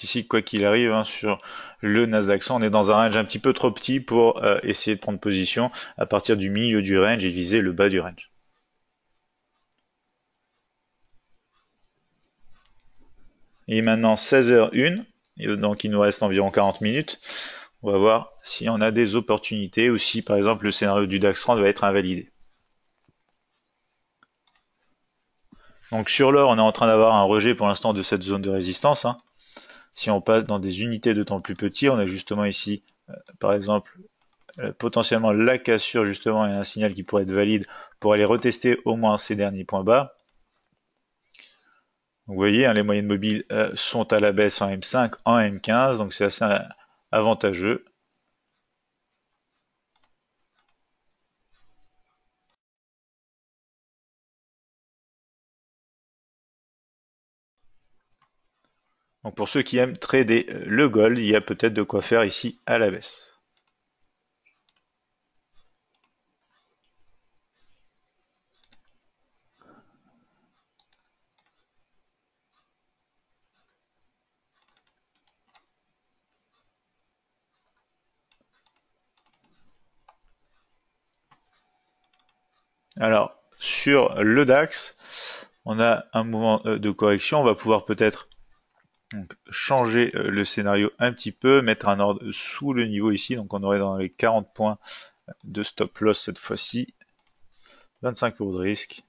Donc ici, quoi qu'il arrive, hein, sur le Nasdaq 100, on est dans un range un petit peu trop petit pour essayer de prendre position à partir du milieu du range et viser le bas du range. Et maintenant 16h01, et donc il nous reste environ 40 minutes. On va voir si on a des opportunités ou si par exemple le scénario du DAX 30 va être invalidé. Donc sur l'or, on est en train d'avoir un rejet pour l'instant de cette zone de résistance, hein. Si on passe dans des unités de temps plus petits, on a justement ici, par exemple, potentiellement la cassure justement et un signal qui pourrait être valide pour aller retester au moins ces derniers points bas. Donc, vous voyez, hein, les moyennes mobiles sont à la baisse en M5, en M15, donc c'est assez avantageux. Donc pour ceux qui aiment trader le gold, il y a peut-être de quoi faire ici à la baisse. Alors, sur le DAX, on a un mouvement de correction. On va pouvoir peut-être changer le scénario un petit peu, mettre un ordre sous le niveau ici. Donc on aurait dans les 40 points de stop loss cette fois-ci. 25 € de risque.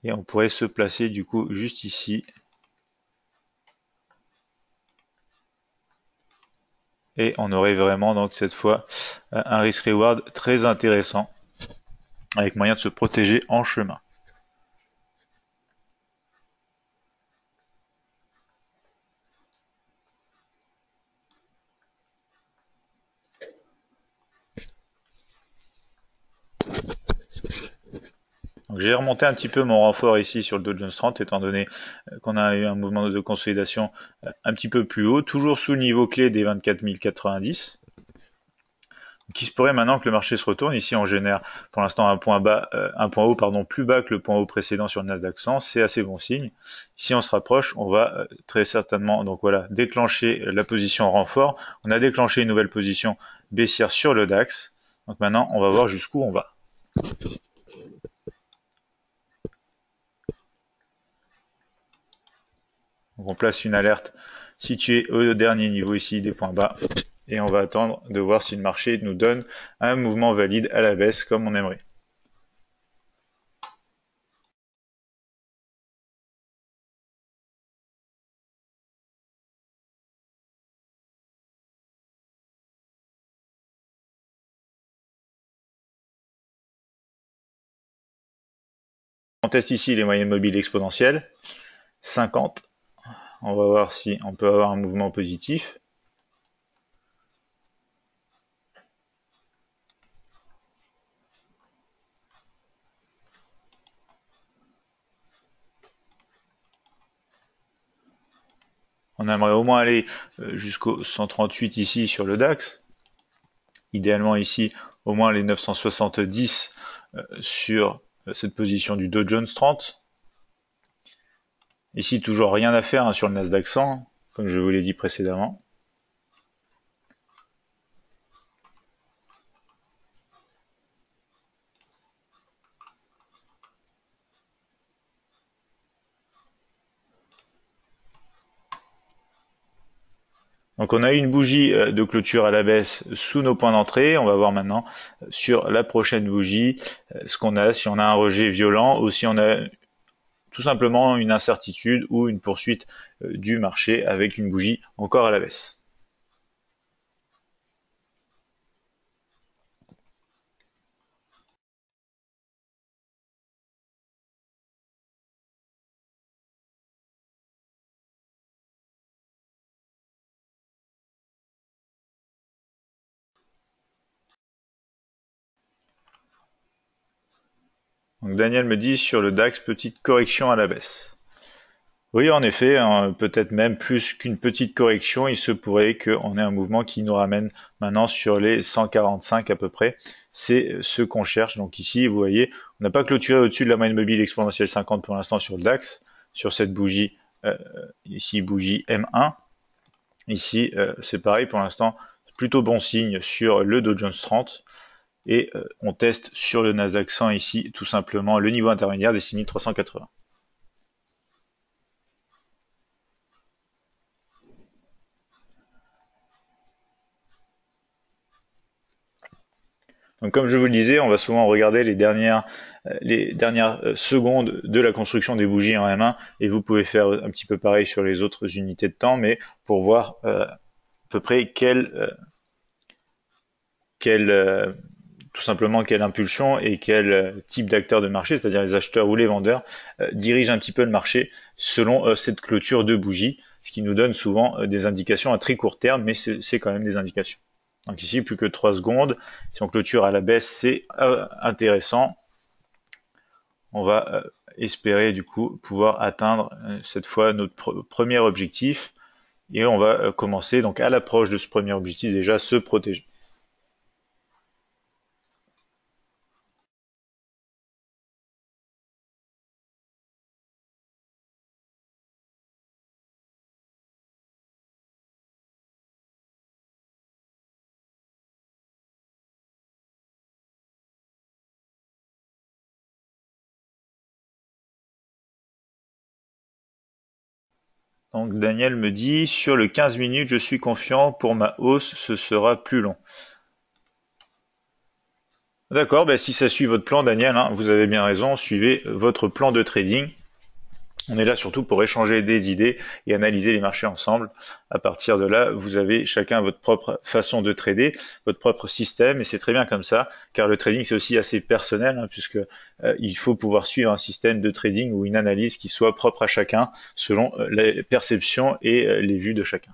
Et on pourrait se placer du coup juste ici. Et on aurait vraiment donc cette fois un risk reward très intéressant, avec moyen de se protéger en chemin. J'ai remonté un petit peu mon renfort ici sur le Dow Jones 30, étant donné qu'on a eu un mouvement de consolidation un petit peu plus haut, toujours sous le niveau clé des 24 090. Qui se pourrait maintenant que le marché se retourne. Ici, on génère pour l'instant un point bas, un point haut, pardon, plus bas que le point haut précédent sur le Nasdaq 100. C'est assez bon signe. Si on se rapproche, on va très certainement, donc voilà, déclencher la position renfort. On a déclenché une nouvelle position baissière sur le DAX. Donc maintenant, on va voir jusqu'où on va. Donc on place une alerte située au dernier niveau ici des points bas. Et on va attendre de voir si le marché nous donne un mouvement valide à la baisse comme on aimerait. On teste ici les moyennes mobiles exponentielles, 50. On va voir si on peut avoir un mouvement positif. On aimerait au moins aller jusqu'au 138 ici sur le DAX. Idéalement ici, au moins les 970 sur cette position du Dow Jones 30. Ici, toujours rien à faire sur le Nasdaq 100, comme je vous l'ai dit précédemment. Donc on a eu une bougie de clôture à la baisse sous nos points d'entrée. On va voir maintenant sur la prochaine bougie ce qu'on a, si on a un rejet violent ou si on a tout simplement une incertitude ou une poursuite du marché avec une bougie encore à la baisse. Donc Daniel me dit sur le DAX, petite correction à la baisse. Oui, en effet, hein, peut-être même plus qu'une petite correction, il se pourrait qu'on ait un mouvement qui nous ramène maintenant sur les 145 à peu près. C'est ce qu'on cherche. Donc ici, vous voyez, on n'a pas clôturé au-dessus de la moyenne mobile exponentielle 50 pour l'instant sur le DAX, sur cette bougie, ici bougie M1. Ici, c'est pareil pour l'instant, plutôt bon signe sur le Dow Jones 30. Et on teste sur le Nasdaq 100 ici, tout simplement, le niveau intermédiaire des 6380. Donc comme je vous le disais, on va souvent regarder les dernières secondes de la construction des bougies en M1 et vous pouvez faire un petit peu pareil sur les autres unités de temps, mais pour voir à peu près quelle tout simplement quelle impulsion et quel type d'acteurs de marché, c'est-à-dire les acheteurs ou les vendeurs, dirigent un petit peu le marché selon cette clôture de bougies, ce qui nous donne souvent des indications à très court terme, mais c'est quand même des indications. Donc ici, plus que 3 secondes. Si on clôture à la baisse, c'est intéressant. On va espérer du coup pouvoir atteindre cette fois notre premier objectif. Et on va commencer donc à l'approche de ce premier objectif déjà se protéger. Donc Daniel me dit, sur le 15 minutes, je suis confiant, pour ma hausse, ce sera plus long. D'accord, ben si ça suit votre plan, Daniel, hein, vous avez bien raison, suivez votre plan de trading. On est là surtout pour échanger des idées et analyser les marchés ensemble. À partir de là, vous avez chacun votre propre façon de trader, votre propre système, et c'est très bien comme ça, car le trading c'est aussi assez personnel, hein, puisque il faut pouvoir suivre un système de trading ou une analyse qui soit propre à chacun, selon les perceptions et les vues de chacun.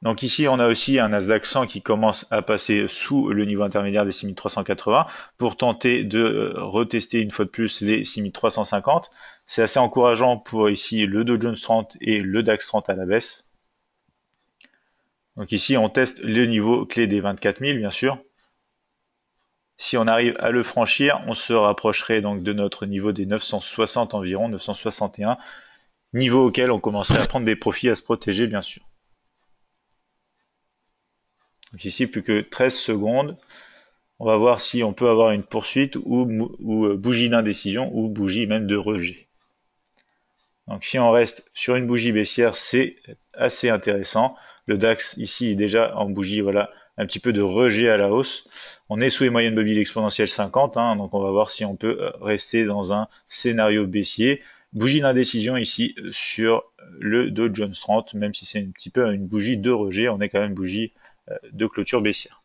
Donc ici, on a aussi un Nasdaq 100 qui commence à passer sous le niveau intermédiaire des 6380 pour tenter de retester une fois de plus les 6350. C'est assez encourageant pour ici le Dow Jones 30 et le DAX 30 à la baisse. Donc ici, on teste le niveau clé des 24 000, bien sûr. Si on arrive à le franchir, on se rapprocherait donc de notre niveau des 960 environ, 961, niveau auquel on commencerait à prendre des profits, à se protéger, bien sûr. Donc ici, plus que 13 secondes. On va voir si on peut avoir une poursuite ou bougie d'indécision ou bougie même de rejet. Donc si on reste sur une bougie baissière, c'est assez intéressant. Le DAX ici est déjà en bougie, voilà, un petit peu de rejet à la hausse. On est sous les moyennes mobiles exponentielles 50, hein, donc on va voir si on peut rester dans un scénario baissier. Bougie d'indécision ici sur le Dow Jones 30, même si c'est un petit peu une bougie de rejet, on est quand même bougie de clôture baissière.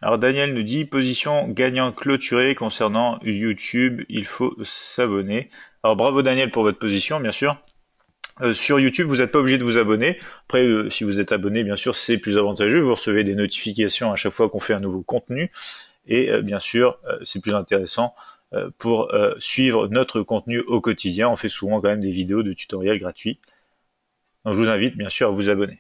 Alors Daniel nous dit, position gagnant clôturée concernant YouTube, il faut s'abonner. Alors bravo Daniel pour votre position, bien sûr. Sur YouTube, vous n'êtes pas obligé de vous abonner. Après, si vous êtes abonné, bien sûr, c'est plus avantageux. Vous recevez des notifications à chaque fois qu'on fait un nouveau contenu. Et bien sûr, c'est plus intéressant pour suivre notre contenu au quotidien. On fait souvent quand même des vidéos de tutoriels gratuits. Donc je vous invite bien sûr à vous abonner.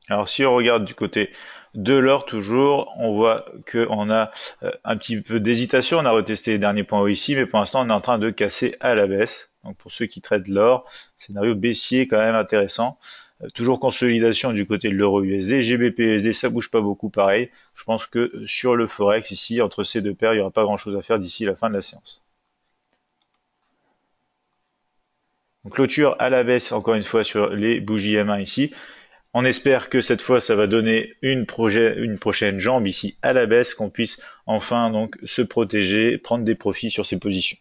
Alors si on regarde du côté de l'or toujours, on voit qu'on a un petit peu d'hésitation. On a retesté les derniers points hauts ici, mais pour l'instant on est en train de casser à la baisse. Donc pour ceux qui traitent l'or, scénario baissier quand même intéressant. Toujours consolidation du côté de l'euro USD. GBP USD, ça bouge pas beaucoup pareil. Je pense que sur le Forex ici, entre ces deux paires, il n'y aura pas grand chose à faire d'ici la fin de la séance. Donc clôture à la baisse encore une fois sur les bougies M1 ici. On espère que cette fois ça va donner une prochaine jambe ici à la baisse, qu'on puisse enfin donc se protéger, prendre des profits sur ces positions.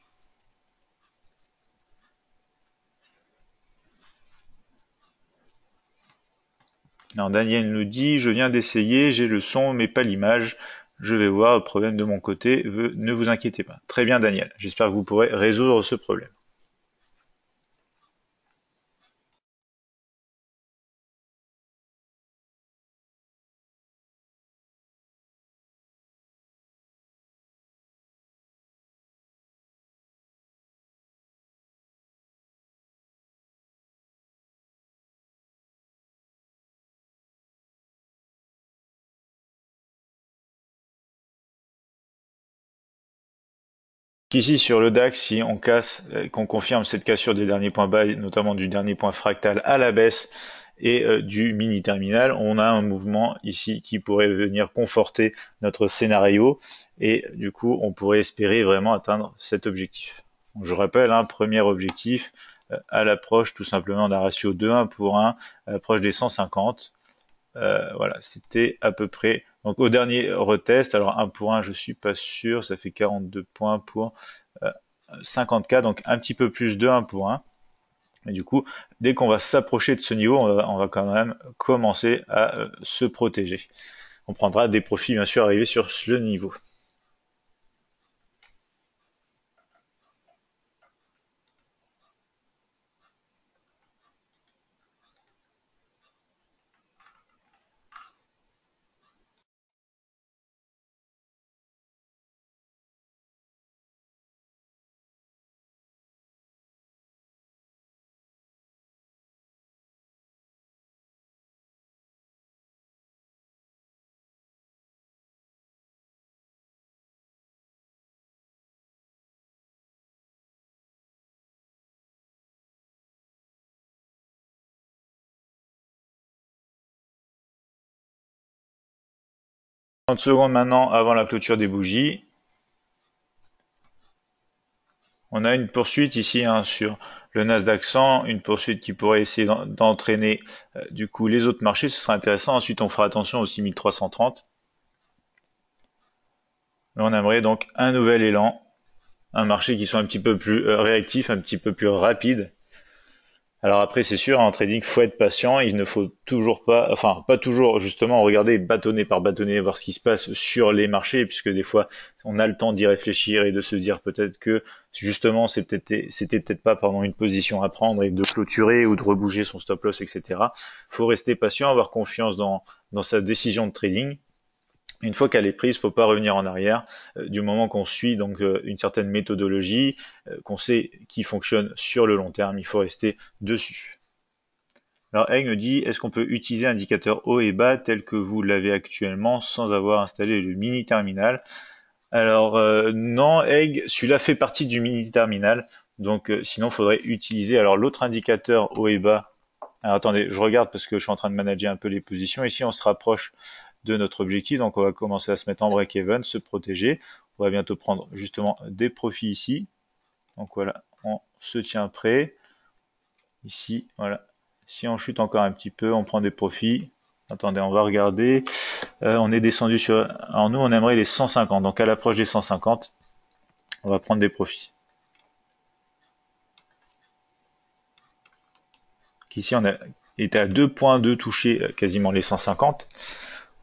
Alors Daniel nous dit, je viens d'essayer, j'ai le son mais pas l'image. Je vais voir le problème de mon côté, ne vous inquiétez pas. Très bien Daniel, j'espère que vous pourrez résoudre ce problème. Ici sur le DAX, si on casse, qu'on confirme cette cassure des derniers points bas, notamment du dernier point fractal à la baisse et du mini terminal, on a un mouvement ici qui pourrait venir conforter notre scénario et du coup on pourrait espérer vraiment atteindre cet objectif. Donc, je rappelle, premier objectif à l'approche tout simplement d'un ratio de 1 pour 1, à l'approche des 150. Voilà, c'était à peu près. Donc au dernier retest, alors 1 pour 1, je suis pas sûr, ça fait 42 points pour 50K, donc un petit peu plus de 1 pour 1. Et du coup, dès qu'on va s'approcher de ce niveau, on va quand même commencer à se protéger. On prendra des profits bien sûr arrivés sur ce niveau. Trente secondes maintenant avant la clôture des bougies. On a une poursuite ici sur le Nasdaq 100, une poursuite qui pourrait essayer d'entraîner du coup les autres marchés, ce sera intéressant. Ensuite, on fera attention aux 6330. On aimerait donc un nouvel élan, un marché qui soit un petit peu plus réactif, un petit peu plus rapide. Alors après, c'est sûr, en trading, faut être patient. Il ne faut toujours pas, enfin, pas toujours, justement, regarder bâtonnet par bâtonnet, voir ce qui se passe sur les marchés, puisque des fois, on a le temps d'y réfléchir et de se dire peut-être que, justement, c'était peut-être pas, pardon, une position à prendre et de clôturer ou de rebouger son stop loss, etc. Faut rester patient, avoir confiance dans sa décision de trading. Une fois qu'elle est prise, faut pas revenir en arrière. Du moment qu'on suit donc une certaine méthodologie, qu'on sait qui fonctionne sur le long terme, il faut rester dessus. Alors Egg me dit, est-ce qu'on peut utiliser un indicateur haut et bas tel que vous l'avez actuellement sans avoir installé le mini terminal? Alors non, Egg, celui-là fait partie du mini terminal, donc sinon il faudrait utiliser alors l'autre indicateur haut et bas. Alors attendez, je regarde parce que je suis en train de manager un peu les positions. Ici on se rapproche de notre objectif. Donc on va commencer à se mettre en break-even, se protéger. On va bientôt prendre justement des profits ici. Donc voilà, on se tient prêt. Ici, voilà. Si on chute encore un petit peu, on prend des profits. Attendez, on va regarder. On est descendu sur... Alors nous, on aimerait les 150. Donc à l'approche des 150, on va prendre des profits. Ici, on a été à 2 points de toucher quasiment les 150.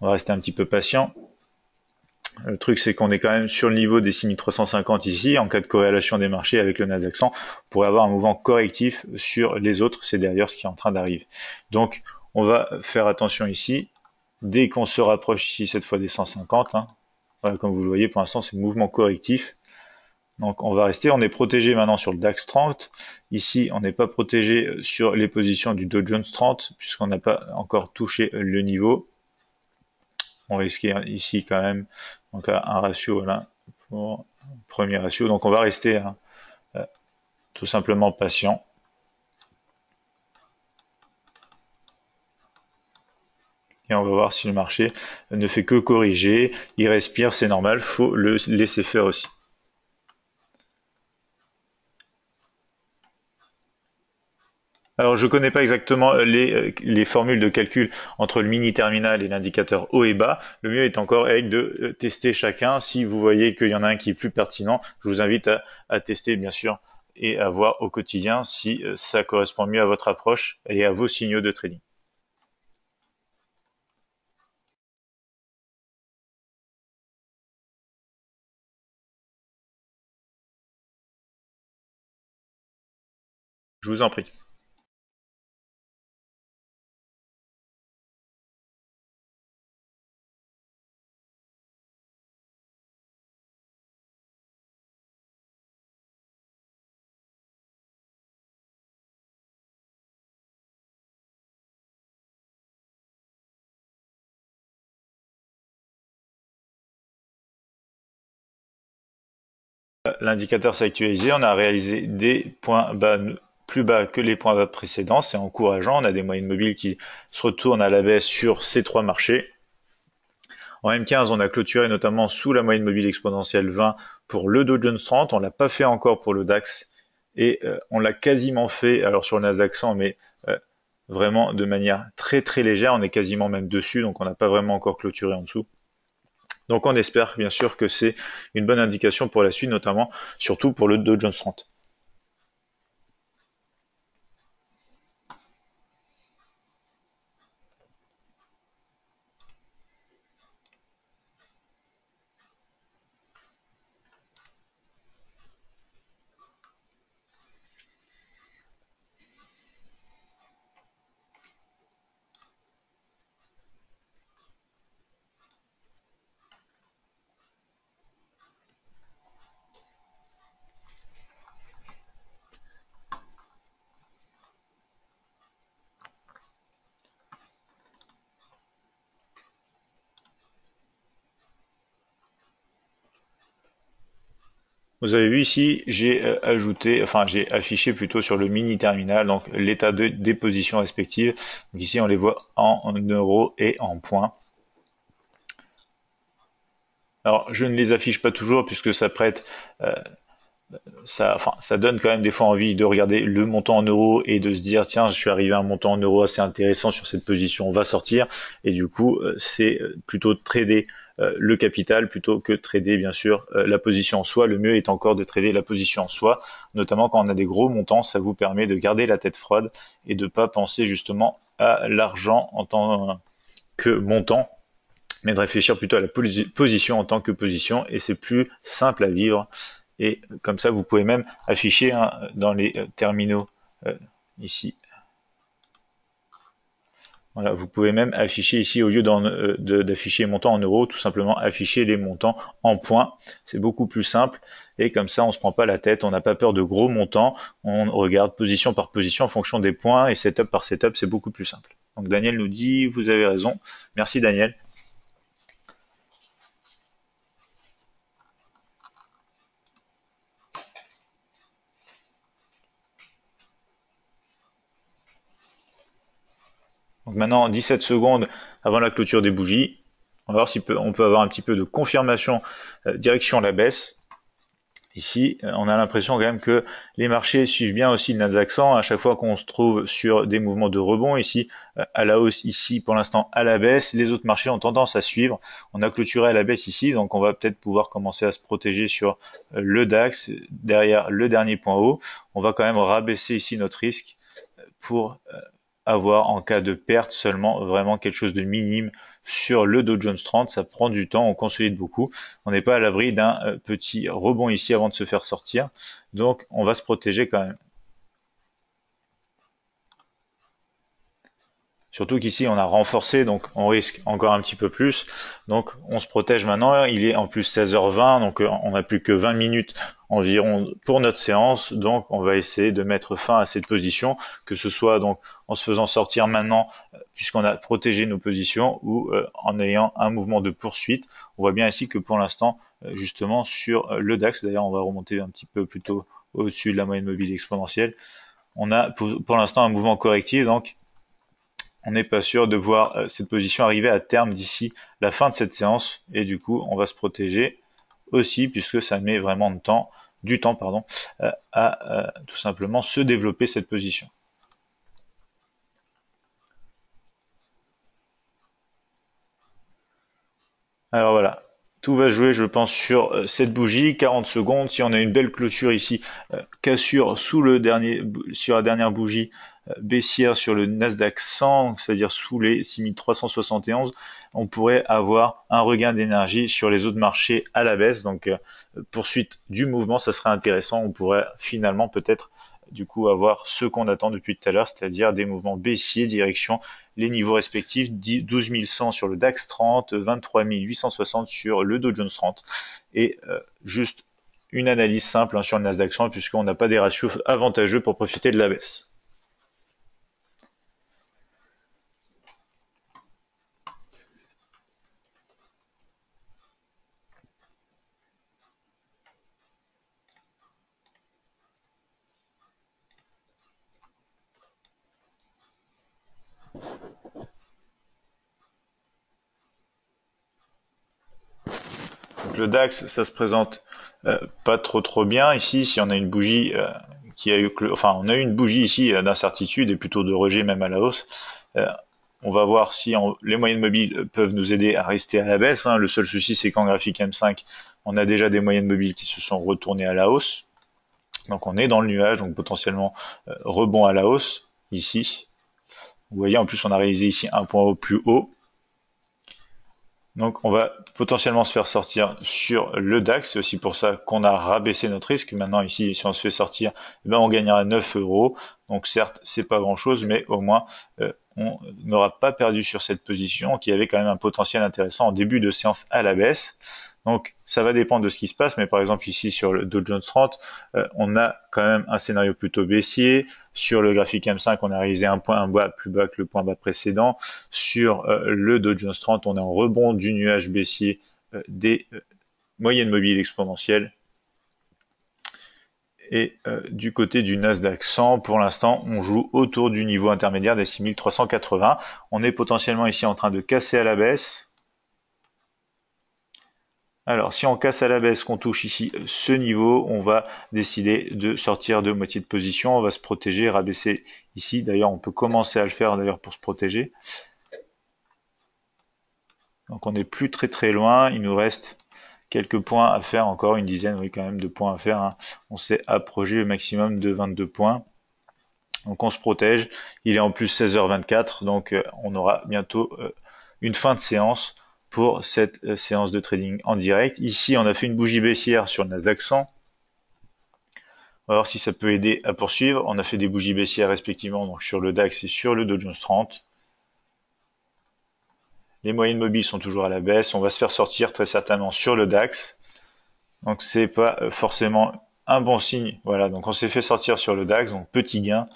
On va rester un petit peu patient. Le truc, c'est qu'on est quand même sur le niveau des 6350 ici. En cas de corrélation des marchés avec le Nasdaq 100, on pourrait avoir un mouvement correctif sur les autres. C'est d'ailleurs ce qui est en train d'arriver. Donc, on va faire attention ici. Dès qu'on se rapproche ici, cette fois des 150, voilà, comme vous le voyez, pour l'instant, c'est mouvement correctif. Donc on va rester, on est protégé maintenant sur le DAX 30. Ici, on n'est pas protégé sur les positions du Dow Jones 30 puisqu'on n'a pas encore touché le niveau. On risquait ici quand même donc un ratio là pour premier ratio. Donc on va rester hein, tout simplement patient. Et on va voir si le marché ne fait que corriger, il respire, c'est normal, faut le laisser faire aussi. Alors je ne connais pas exactement les formules de calcul entre le mini terminal et l'indicateur haut et bas. Le mieux est encore de tester chacun. Si vous voyez qu'il y en a un qui est plus pertinent, je vous invite à tester bien sûr et à voir au quotidien si ça correspond mieux à votre approche et à vos signaux de trading. Je vous en prie. L'indicateur s'est actualisé, on a réalisé des points bas plus bas que les points bas précédents, c'est encourageant, on a des moyennes mobiles qui se retournent à la baisse sur ces trois marchés. En M15, on a clôturé notamment sous la moyenne mobile exponentielle 20 pour le Dow Jones 30, on l'a pas fait encore pour le DAX et on l'a quasiment fait alors sur le Nasdaq 100 mais vraiment de manière très très légère, on est quasiment même dessus donc on n'a pas vraiment encore clôturé en dessous. Donc on espère bien sûr que c'est une bonne indication pour la suite, notamment surtout pour le Dow Jones 30. Vous avez vu ici, j'ai j'ai affiché plutôt sur le mini terminal, donc l'état des positions respectives. Donc ici, on les voit en euros et en points. Alors, je ne les affiche pas toujours puisque ça prête, ça donne quand même des fois envie de regarder le montant en euros et de se dire tiens, je suis arrivé à un montant en euros assez intéressant sur cette position, on va sortir. Et du coup, c'est plutôt trader le capital plutôt que trader bien sûr la position en soi. Le mieux est encore de trader la position en soi, notamment quand on a des gros montants, ça vous permet de garder la tête froide et de pas penser justement à l'argent en tant que montant, mais de réfléchir plutôt à la position en tant que position, et c'est plus simple à vivre. Et comme ça, vous pouvez même afficher hein, dans les terminaux ici. Voilà, vous pouvez même afficher ici, au lieu d'afficher les montants en euros, tout simplement afficher les montants en points. C'est beaucoup plus simple et comme ça, on se prend pas la tête, on n'a pas peur de gros montants. On regarde position par position en fonction des points et setup par setup, c'est beaucoup plus simple. Donc Daniel nous dit, vous avez raison. Merci Daniel. Donc maintenant, 17 secondes avant la clôture des bougies. On va voir si on peut avoir un petit peu de confirmation direction la baisse. Ici, on a l'impression quand même que les marchés suivent bien aussi le Nasdaq 100 à chaque fois qu'on se trouve sur des mouvements de rebond. Ici, à la hausse, ici, pour l'instant, à la baisse. Les autres marchés ont tendance à suivre. On a clôturé à la baisse ici, donc on va peut-être pouvoir commencer à se protéger sur le DAX, derrière le dernier point haut. On va quand même rabaisser ici notre risque pour avoir en cas de perte seulement vraiment quelque chose de minime sur le Dow Jones 30. Ça prend du temps, on consolide beaucoup. On n'est pas à l'abri d'un petit rebond ici avant de se faire sortir. Donc on va se protéger quand même. Surtout qu'ici on a renforcé, donc on risque encore un petit peu plus. Donc on se protège maintenant, il est en plus 16h20, donc on n'a plus que 20 minutes environ pour notre séance. Donc on va essayer de mettre fin à cette position, que ce soit donc en se faisant sortir maintenant, puisqu'on a protégé nos positions, ou en ayant un mouvement de poursuite. On voit bien ici que pour l'instant, justement sur le DAX, d'ailleurs on va remonter un petit peu plus tôt au-dessus de la moyenne mobile exponentielle, on a pour l'instant un mouvement correctif, donc on n'est pas sûr de voir cette position arriver à terme d'ici la fin de cette séance, et du coup on va se protéger aussi, puisque ça met vraiment du temps à tout simplement se développer cette position. Alors voilà, tout va jouer, je pense, sur cette bougie, 40 secondes. Si on a une belle clôture ici, cassure sur la dernière bougie baissière sur le Nasdaq 100, c'est-à-dire sous les 6371, on pourrait avoir un regain d'énergie sur les autres marchés à la baisse. Donc poursuite du mouvement, ça serait intéressant. On pourrait finalement peut-être du coup avoir ce qu'on attend depuis tout à l'heure, c'est-à-dire des mouvements baissiers direction les niveaux respectifs 12 100 sur le DAX 30, 23 860 sur le Dow Jones 30, et juste une analyse simple sur le Nasdaq 100, puisqu'on n'a pas des ratios avantageux pour profiter de la baisse. Donc le DAX, ça se présente pas trop bien ici. Si on a une bougie qui a eu, enfin on a eu une bougie ici d'incertitude et plutôt de rejet même à la hausse. Euh, on va voir si les moyennes mobiles peuvent nous aider à rester à la baisse. Hein. Le seul souci, c'est qu'en graphique M5, on a déjà des moyennes mobiles qui se sont retournées à la hausse. Donc on est dans le nuage, donc potentiellement rebond à la hausse ici. Vous voyez, en plus on a réalisé ici un point haut plus haut. Donc on va potentiellement se faire sortir sur le DAX, c'est aussi pour ça qu'on a rabaissé notre risque. Maintenant ici, si on se fait sortir, eh ben, on gagnera 9 euros. Donc certes, c'est pas grand chose, mais au moins on n'aura pas perdu sur cette position qui avait quand même un potentiel intéressant en début de séance à la baisse. Donc ça va dépendre de ce qui se passe, mais par exemple ici sur le Dow Jones 30, on a quand même un scénario plutôt baissier. Sur le graphique M5, on a réalisé un point bas plus bas que le point bas précédent. Sur le Dow Jones 30, on est en rebond du nuage baissier des moyennes mobiles exponentielles. Et du côté du Nasdaq 100, pour l'instant, on joue autour du niveau intermédiaire des 6380. On est potentiellement ici en train de casser à la baisse. Alors, si on casse à la baisse, qu'on touche ici ce niveau, on va décider de sortir de moitié de position. On va se protéger, rabaisser ici. D'ailleurs, on peut commencer à le faire d'ailleurs pour se protéger. Donc, on n'est plus très loin. Il nous reste quelques points à faire, encore une dizaine, oui, quand même, de points à faire. Hein. On s'est approché au maximum de 22 points. Donc, on se protège. Il est en plus 16h24, donc on aura bientôt une fin de séance pour cette séance de trading en direct. Ici, on a fait une bougie baissière sur le Nasdaq 100. On va voir si ça peut aider à poursuivre. On a fait des bougies baissières respectivement donc sur le DAX et sur le Dow Jones 30. Les moyennes mobiles sont toujours à la baisse. On va se faire sortir très certainement sur le DAX. Donc c'est pas forcément un bon signe. Voilà, donc on s'est fait sortir sur le DAX, donc petit gain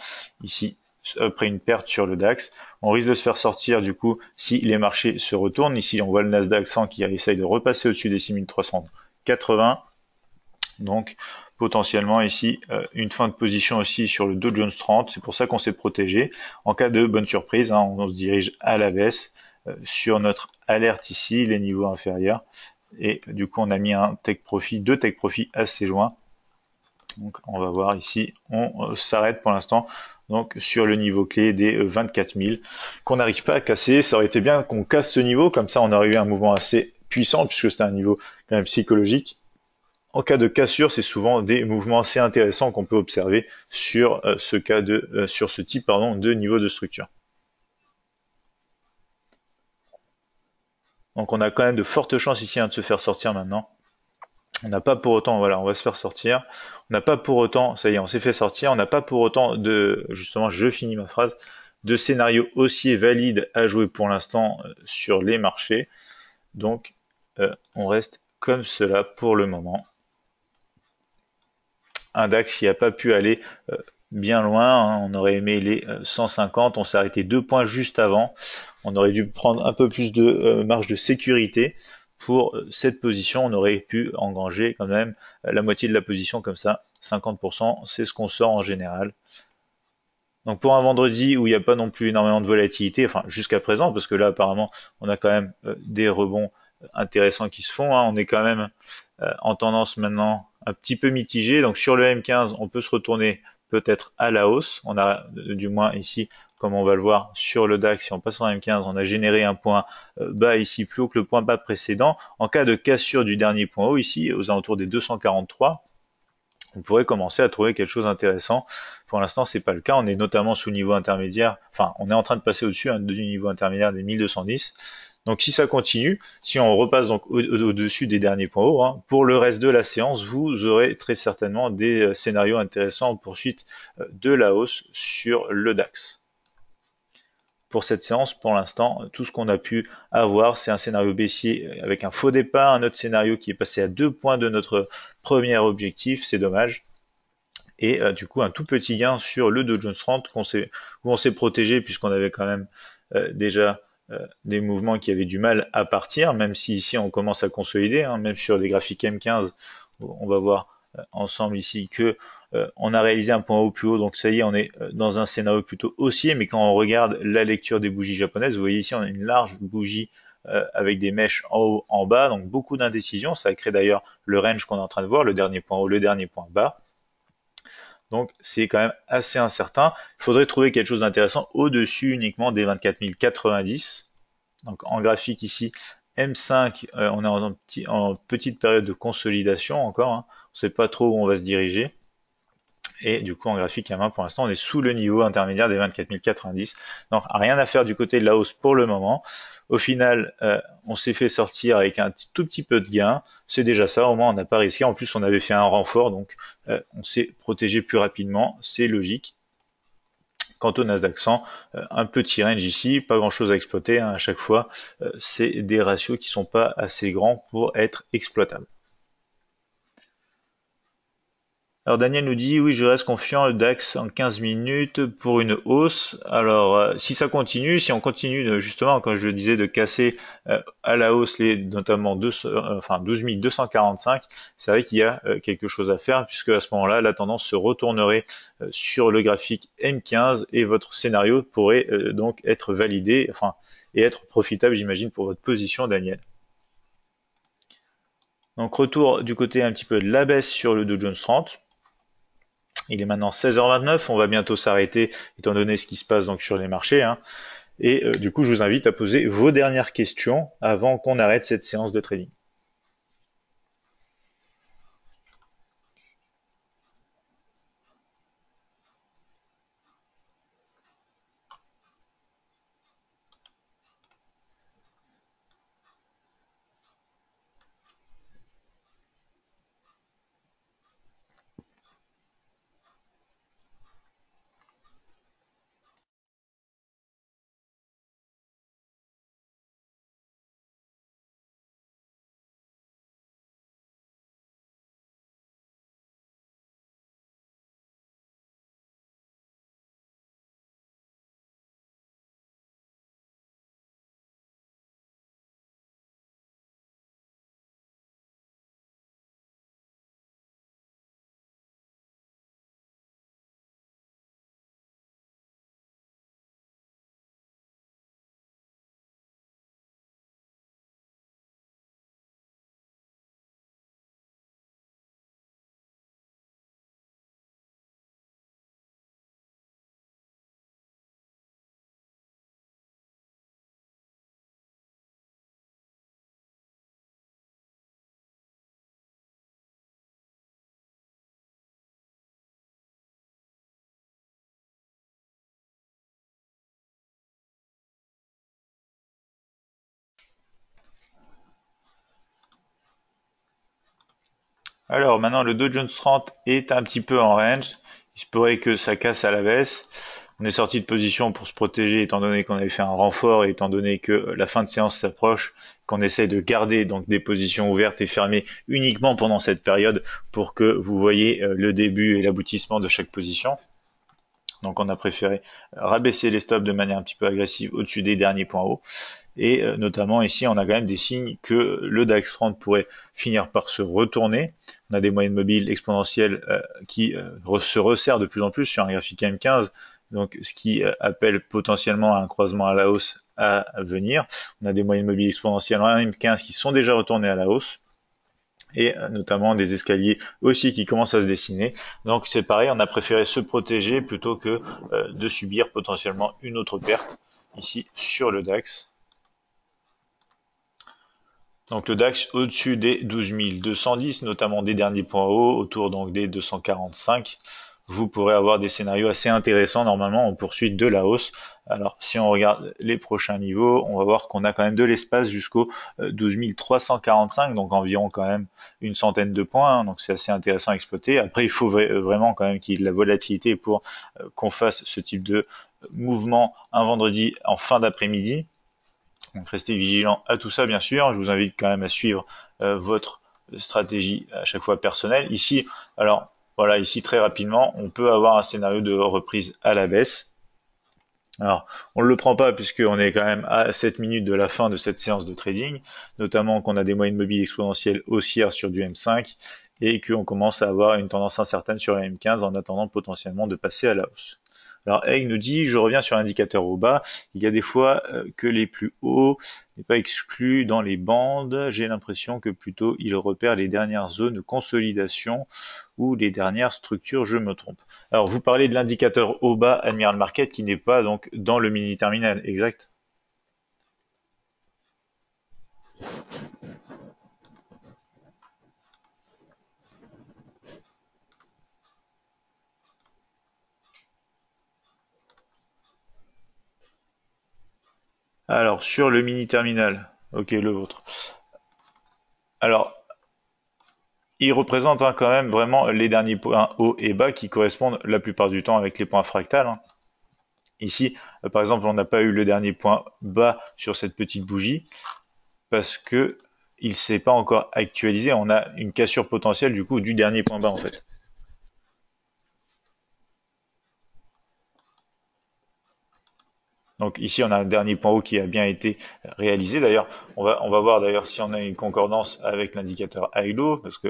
ici après une perte sur le DAX. On risque de se faire sortir du coup si les marchés se retournent. Ici on voit le Nasdaq 100 qui essaye de repasser au-dessus des 6380. Donc potentiellement ici une fin de position aussi sur le Dow Jones 30. C'est pour ça qu'on s'est protégé. En cas de bonne surprise, hein, on se dirige à la baisse sur notre alerte ici, les niveaux inférieurs. Et du coup on a mis deux take profit assez loin. Donc on va voir ici, on s'arrête pour l'instant donc sur le niveau clé des 24 000 qu'on n'arrive pas à casser. Ça aurait été bien qu'on casse ce niveau, comme ça on aurait eu un mouvement assez puissant puisque c'est un niveau quand même psychologique. En cas de cassure, c'est souvent des mouvements assez intéressants qu'on peut observer sur ce type de niveau de structure. Donc on a quand même de fortes chances ici de se faire sortir maintenant. On n'a pas pour autant, voilà, on va se faire sortir. On n'a pas pour autant, ça y est, on s'est fait sortir. On n'a pas pour autant justement, je finis ma phrase. de scénarios haussiers valides à jouer pour l'instant sur les marchés. Donc on reste comme cela pour le moment. Un DAX qui n'a pas pu aller bien loin, hein. On aurait aimé les 150, on s'est arrêté 2 points juste avant. On aurait dû prendre un peu plus de marge de sécurité pour cette position. On aurait pu engranger quand même la moitié de la position comme ça, 50%, c'est ce qu'on sort en général. Donc pour un vendredi où il n'y a pas non plus énormément de volatilité, enfin jusqu'à présent, parce que là apparemment on a quand même des rebonds intéressants qui se font, hein. On est quand même en tendance maintenant un petit peu mitigée. Donc sur le M15, on peut se retourner peut-être à la hausse. On a du moins ici, comme on va le voir sur le DAX, si on passe en M15, on a généré un point bas ici plus haut que le point bas précédent. En cas de cassure du dernier point haut ici, aux alentours des 243, on pourrait commencer à trouver quelque chose d'intéressant. Pour l'instant, c'est pas le cas. On est notamment sous le niveau intermédiaire. Enfin, on est en train de passer au-dessus du niveau intermédiaire des 1210. Donc, si ça continue, si on repasse donc au-dessus des derniers points hauts, hein, pour le reste de la séance, vous aurez très certainement des scénarios intéressants en poursuite de la hausse sur le DAX. Pour cette séance, pour l'instant, tout ce qu'on a pu avoir, c'est un scénario baissier avec un faux départ, un autre scénario qui est passé à 2 points de notre premier objectif, c'est dommage. Et du coup, un tout petit gain sur le Dow Jones 30 où on s'est protégé puisqu'on avait quand même déjà des mouvements qui avaient du mal à partir, même si ici on commence à consolider, hein, même sur les graphiques M15, on va voir ensemble ici que on a réalisé un point haut plus haut, donc ça y est, on est dans un scénario plutôt haussier, mais quand on regarde la lecture des bougies japonaises, vous voyez ici on a une large bougie avec des mèches en haut, en bas, donc beaucoup d'indécision, ça crée d'ailleurs le range qu'on est en train de voir, le dernier point haut, le dernier point bas. Donc c'est quand même assez incertain. Il faudrait trouver quelque chose d'intéressant au-dessus uniquement des 24 090. Donc en graphique ici, M5, on est en petite période de consolidation encore, hein. On ne sait pas trop où on va se diriger. Et du coup, en graphique à main, pour l'instant, on est sous le niveau intermédiaire des 24 090. Donc, rien à faire du côté de la hausse pour le moment. Au final, on s'est fait sortir avec un tout petit peu de gain. C'est déjà ça, au moins on n'a pas risqué. En plus, on avait fait un renfort, donc on s'est protégé plus rapidement. C'est logique. Quant au Nasdaq 100, un petit range ici, pas grand chose à exploiter, hein, à chaque fois. C'est des ratios qui sont pas assez grands pour être exploitables. Alors Daniel nous dit, oui, je reste confiant, le DAX en 15 minutes pour une hausse. Alors si ça continue, si on continue justement, comme je le disais, de casser à la hausse les notamment 12 245, c'est vrai qu'il y a quelque chose à faire puisque à ce moment-là, la tendance se retournerait sur le graphique M15 et votre scénario pourrait donc être validé, enfin, et être profitable, j'imagine, pour votre position, Daniel. Donc retour du côté un petit peu de la baisse sur le Dow Jones 30. Il est maintenant 16h29, on va bientôt s'arrêter étant donné ce qui se passe donc sur les marchés, hein. Et du coup, je vous invite à poser vos dernières questions avant qu'on arrête cette séance de trading. Alors maintenant, le Dow Jones 30 est un petit peu en range. Il se pourrait que ça casse à la baisse. On est sorti de position pour se protéger étant donné qu'on avait fait un renfort et étant donné que la fin de séance s'approche, qu'on essaie de garder donc des positions ouvertes et fermées uniquement pendant cette période pour que vous voyez le début et l'aboutissement de chaque position. Donc on a préféré rabaisser les stops de manière un petit peu agressive au-dessus des derniers points hauts. Et notamment ici, on a quand même des signes que le DAX 30 pourrait finir par se retourner. On a des moyennes mobiles exponentielles qui se resserrent de plus en plus sur un graphique M15, donc ce qui appelle potentiellement à un croisement à la hausse à venir. On a des moyennes mobiles exponentielles en M15 qui sont déjà retournées à la hausse, et notamment des escaliers aussi qui commencent à se dessiner. Donc c'est pareil, on a préféré se protéger plutôt que de subir potentiellement une autre perte ici sur le DAX. Donc le DAX au-dessus des 12 210, notamment des derniers points hauts, autour donc des 245. Vous pourrez avoir des scénarios assez intéressants normalement en poursuite de la hausse. Alors si on regarde les prochains niveaux, on va voir qu'on a quand même de l'espace jusqu'au 12 345, donc environ quand même une centaine de points, hein, donc c'est assez intéressant à exploiter. Après il faut vraiment quand même qu'il y ait de la volatilité pour qu'on fasse ce type de mouvement un vendredi en fin d'après-midi. Donc restez vigilant à tout ça bien sûr. Je vous invite quand même à suivre votre stratégie à chaque fois personnelle. Ici, alors voilà, ici très rapidement, on peut avoir un scénario de reprise à la baisse. Alors, on ne le prend pas puisqu'on est quand même à 7 minutes de la fin de cette séance de trading, notamment qu'on a des moyennes mobiles exponentielles haussières sur du M5 et qu'on commence à avoir une tendance incertaine sur la M15 en attendant potentiellement de passer à la hausse. Alors Egg nous dit, je reviens sur l'indicateur au bas, il y a des fois que les plus hauts n'est pas exclu dans les bandes, j'ai l'impression que plutôt il repère les dernières zones de consolidation ou les dernières structures, je me trompe. Alors vous parlez de l'indicateur au bas Admiral Market qui n'est pas donc dans le mini terminal, exact? Alors sur le mini terminal, ok le vôtre. Alors il représente quand même vraiment les derniers points hauts et bas qui correspondent la plupart du temps avec les points fractales. Hein. Ici, par exemple, on n'a pas eu le dernier point bas sur cette petite bougie parce que il s'est pas encore actualisé. On a une cassure potentielle du coup du dernier point bas en fait. Donc ici, on a un dernier point haut qui a bien été réalisé. D'ailleurs, on va voir d'ailleurs si on a une concordance avec l'indicateur high-low, parce que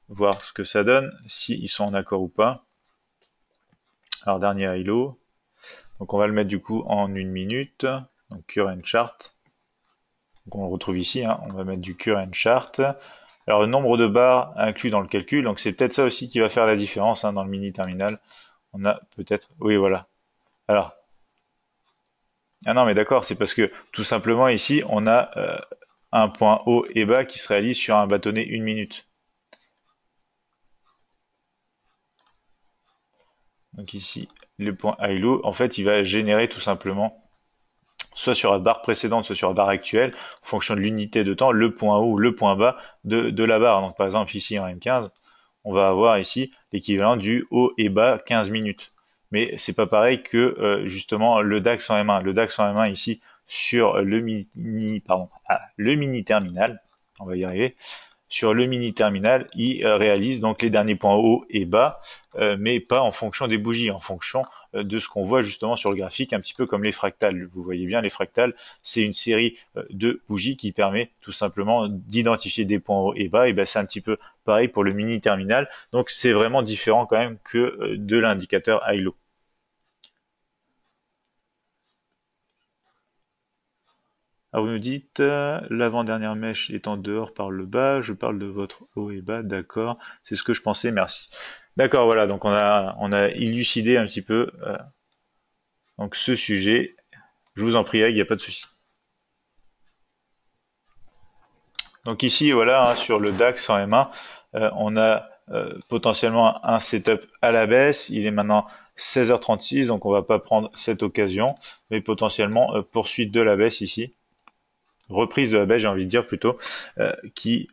voir ce que ça donne, s'ils sont en accord ou pas. Alors dernier high-low. Donc on va le mettre du coup en 1 minute. Donc current chart. Donc on le retrouve ici, hein. On va mettre du current chart. Alors le nombre de barres inclus dans le calcul, donc c'est peut-être ça aussi qui va faire la différence hein, dans le mini terminal. On a peut-être, oui voilà. Alors, ah non mais d'accord, c'est parce que tout simplement ici on a un point haut et bas qui se réalise sur un bâtonnet 1 minute. Donc ici le point high low, en fait il va générer tout simplement soit sur la barre précédente, soit sur la barre actuelle, en fonction de l'unité de temps, le point haut ou le point bas de la barre. Donc par exemple ici en M15, on va avoir ici l'équivalent du haut et bas 15 minutes. Mais c'est pas pareil que justement le DAX en M1. Le DAX en M1 ici sur le mini terminal, on va y arriver. Sur le mini terminal, il réalise donc les derniers points hauts et bas, mais pas en fonction des bougies, en fonction de ce qu'on voit justement sur le graphique, un petit peu comme les fractales. Vous voyez bien, les fractales, c'est une série de bougies qui permet tout simplement d'identifier des points hauts et bas. Et ben c'est un petit peu pareil pour le mini terminal. Donc c'est vraiment différent quand même que de l'indicateur high-low. Alors vous nous dites, l'avant-dernière mèche est en dehors par le bas, je parle de votre haut et bas, d'accord, c'est ce que je pensais, merci. D'accord, voilà, donc on a élucidé un petit peu donc ce sujet. Je vous en prie, il n'y a pas de souci. Donc ici, voilà, hein, sur le DAX en M1, on a potentiellement un setup à la baisse. Il est maintenant 16h36, donc on va pas prendre cette occasion, mais potentiellement poursuite de la baisse ici. Reprise de la baisse, j'ai envie de dire plutôt, qui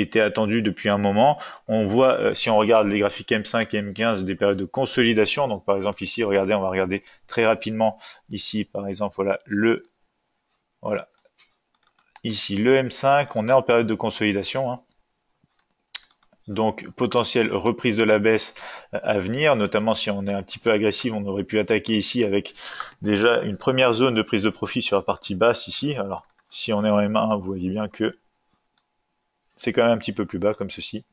était attendu depuis un moment. On voit, si on regarde les graphiques M5 et M15, des périodes de consolidation. Donc par exemple ici, regardez, on va regarder très rapidement ici, par exemple, voilà, ici le M5, on est en période de consolidation, hein. Donc potentielle reprise de la baisse à venir, notamment si on est un petit peu agressif, on aurait pu attaquer ici avec déjà une première zone de prise de profit sur la partie basse ici. Alors si on est en M1, vous voyez bien que c'est quand même un petit peu plus bas comme ceci.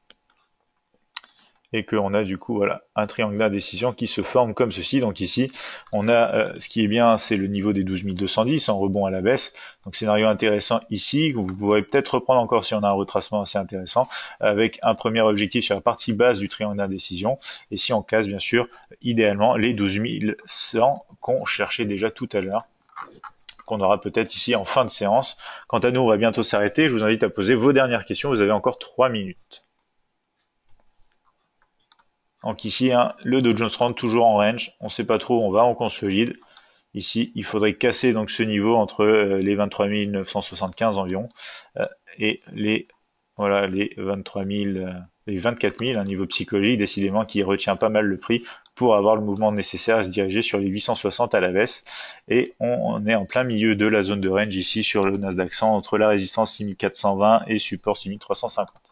Et qu'on a du coup voilà un triangle d'indécision qui se forme comme ceci. Donc ici on a ce qui est bien, c'est le niveau des 12210 en rebond à la baisse. Donc scénario intéressant ici, que vous pourrez peut-être reprendre encore si on a un retracement assez intéressant, avec un premier objectif sur la partie basse du triangle d'indécision. Et si on casse bien sûr idéalement les 12100 qu'on cherchait déjà tout à l'heure, qu'on aura peut-être ici en fin de séance. Quant à nous, on va bientôt s'arrêter. Je vous invite à poser vos dernières questions. Vous avez encore 3 minutes. Donc ici, hein, le Dow Jones 30 toujours en range, on ne sait pas trop, on va en consolide. Ici, il faudrait casser donc ce niveau entre les 23 975 environ et les 23 000, les 24 000, un niveau psychologique décidément qui retient pas mal le prix pour avoir le mouvement nécessaire à se diriger sur les 860 à la baisse. Et on est en plein milieu de la zone de range ici sur le Nasdaq 100 entre la résistance 6420 et support 6350.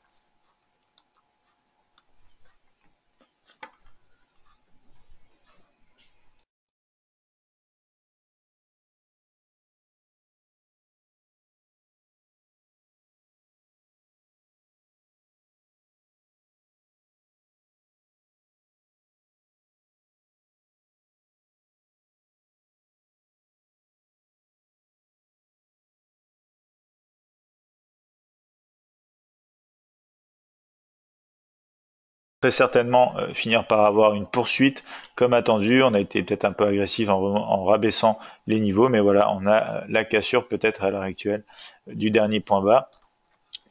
Très certainement finir par avoir une poursuite comme attendu. On a été peut-être un peu agressif en rabaissant les niveaux, mais voilà, on a la cassure peut-être à l'heure actuelle du dernier point bas.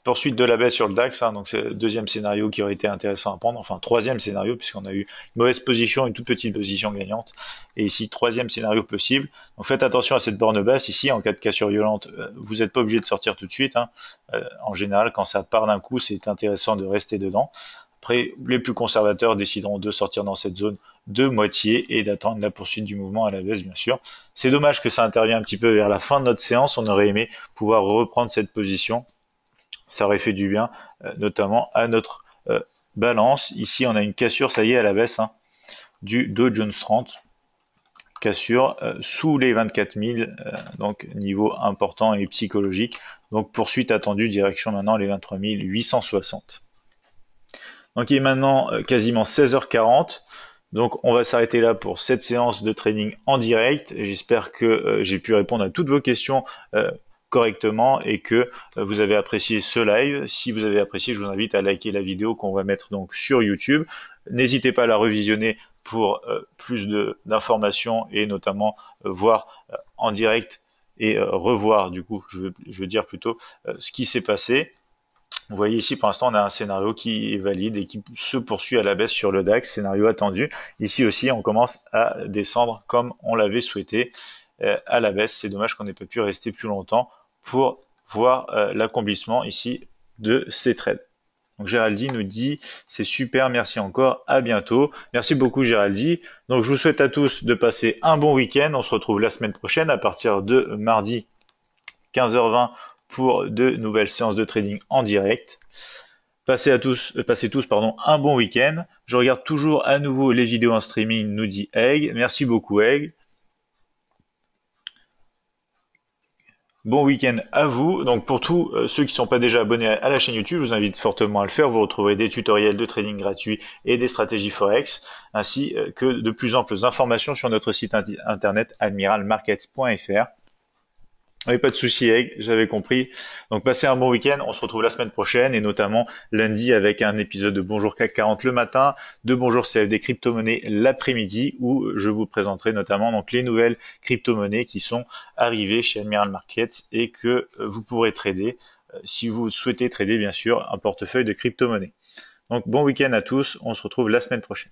Poursuite de la baisse sur le DAX, hein, donc c'est le deuxième scénario qui aurait été intéressant à prendre, enfin troisième scénario puisqu'on a eu une mauvaise position, une toute petite position gagnante, et ici troisième scénario possible. Donc faites attention à cette borne basse ici, en cas de cassure violente, vous n'êtes pas obligé de sortir tout de suite, hein. En général, quand ça part d'un coup, c'est intéressant de rester dedans. Après, les plus conservateurs décideront de sortir dans cette zone de moitié et d'attendre la poursuite du mouvement à la baisse, bien sûr. C'est dommage que ça intervienne un petit peu vers la fin de notre séance, on aurait aimé pouvoir reprendre cette position. Ça aurait fait du bien, notamment à notre balance. Ici, on a une cassure, ça y est, à la baisse, hein, du Dow Jones 30. Cassure sous les 24 000, donc niveau important et psychologique. Donc poursuite attendue, direction maintenant les 23 860. Donc il est maintenant quasiment 16h40. Donc on va s'arrêter là pour cette séance de trading en direct. J'espère que j'ai pu répondre à toutes vos questions correctement et que vous avez apprécié ce live. Si vous avez apprécié, je vous invite à liker la vidéo qu'on va mettre donc sur YouTube. N'hésitez pas à la revisionner pour plus d'informations et notamment voir en direct et revoir du coup, je veux dire plutôt ce qui s'est passé. Vous voyez ici, pour l'instant, on a un scénario qui est valide et qui se poursuit à la baisse sur le DAX, scénario attendu. Ici aussi, on commence à descendre comme on l'avait souhaité à la baisse. C'est dommage qu'on n'ait pas pu rester plus longtemps pour voir l'accomplissement ici de ces trades. Donc Géraldine nous dit, c'est super, merci encore, à bientôt. Merci beaucoup Géraldine. Donc je vous souhaite à tous de passer un bon week-end. On se retrouve la semaine prochaine à partir de mardi 15h20 pour de nouvelles séances de trading en direct. Passez tous un bon week-end. Je regarde toujours à nouveau les vidéos en streaming, nous dit Egg. Merci beaucoup Egg. Bon week-end à vous. Donc pour tous ceux qui ne sont pas déjà abonnés à la chaîne YouTube, je vous invite fortement à le faire. Vous retrouverez des tutoriels de trading gratuits et des stratégies Forex, ainsi que de plus amples informations sur notre site internet admiralmarkets.fr. Oui, pas de souci, Egg, j'avais compris. Donc passez un bon week-end, on se retrouve la semaine prochaine et notamment lundi avec un épisode de Bonjour CAC 40 le matin, de Bonjour CFD crypto-monnaie l'après-midi où je vous présenterai notamment donc les nouvelles crypto-monnaies qui sont arrivées chez Admiral Markets et que vous pourrez trader si vous souhaitez trader bien sûr un portefeuille de crypto-monnaie. Donc bon week-end à tous, on se retrouve la semaine prochaine.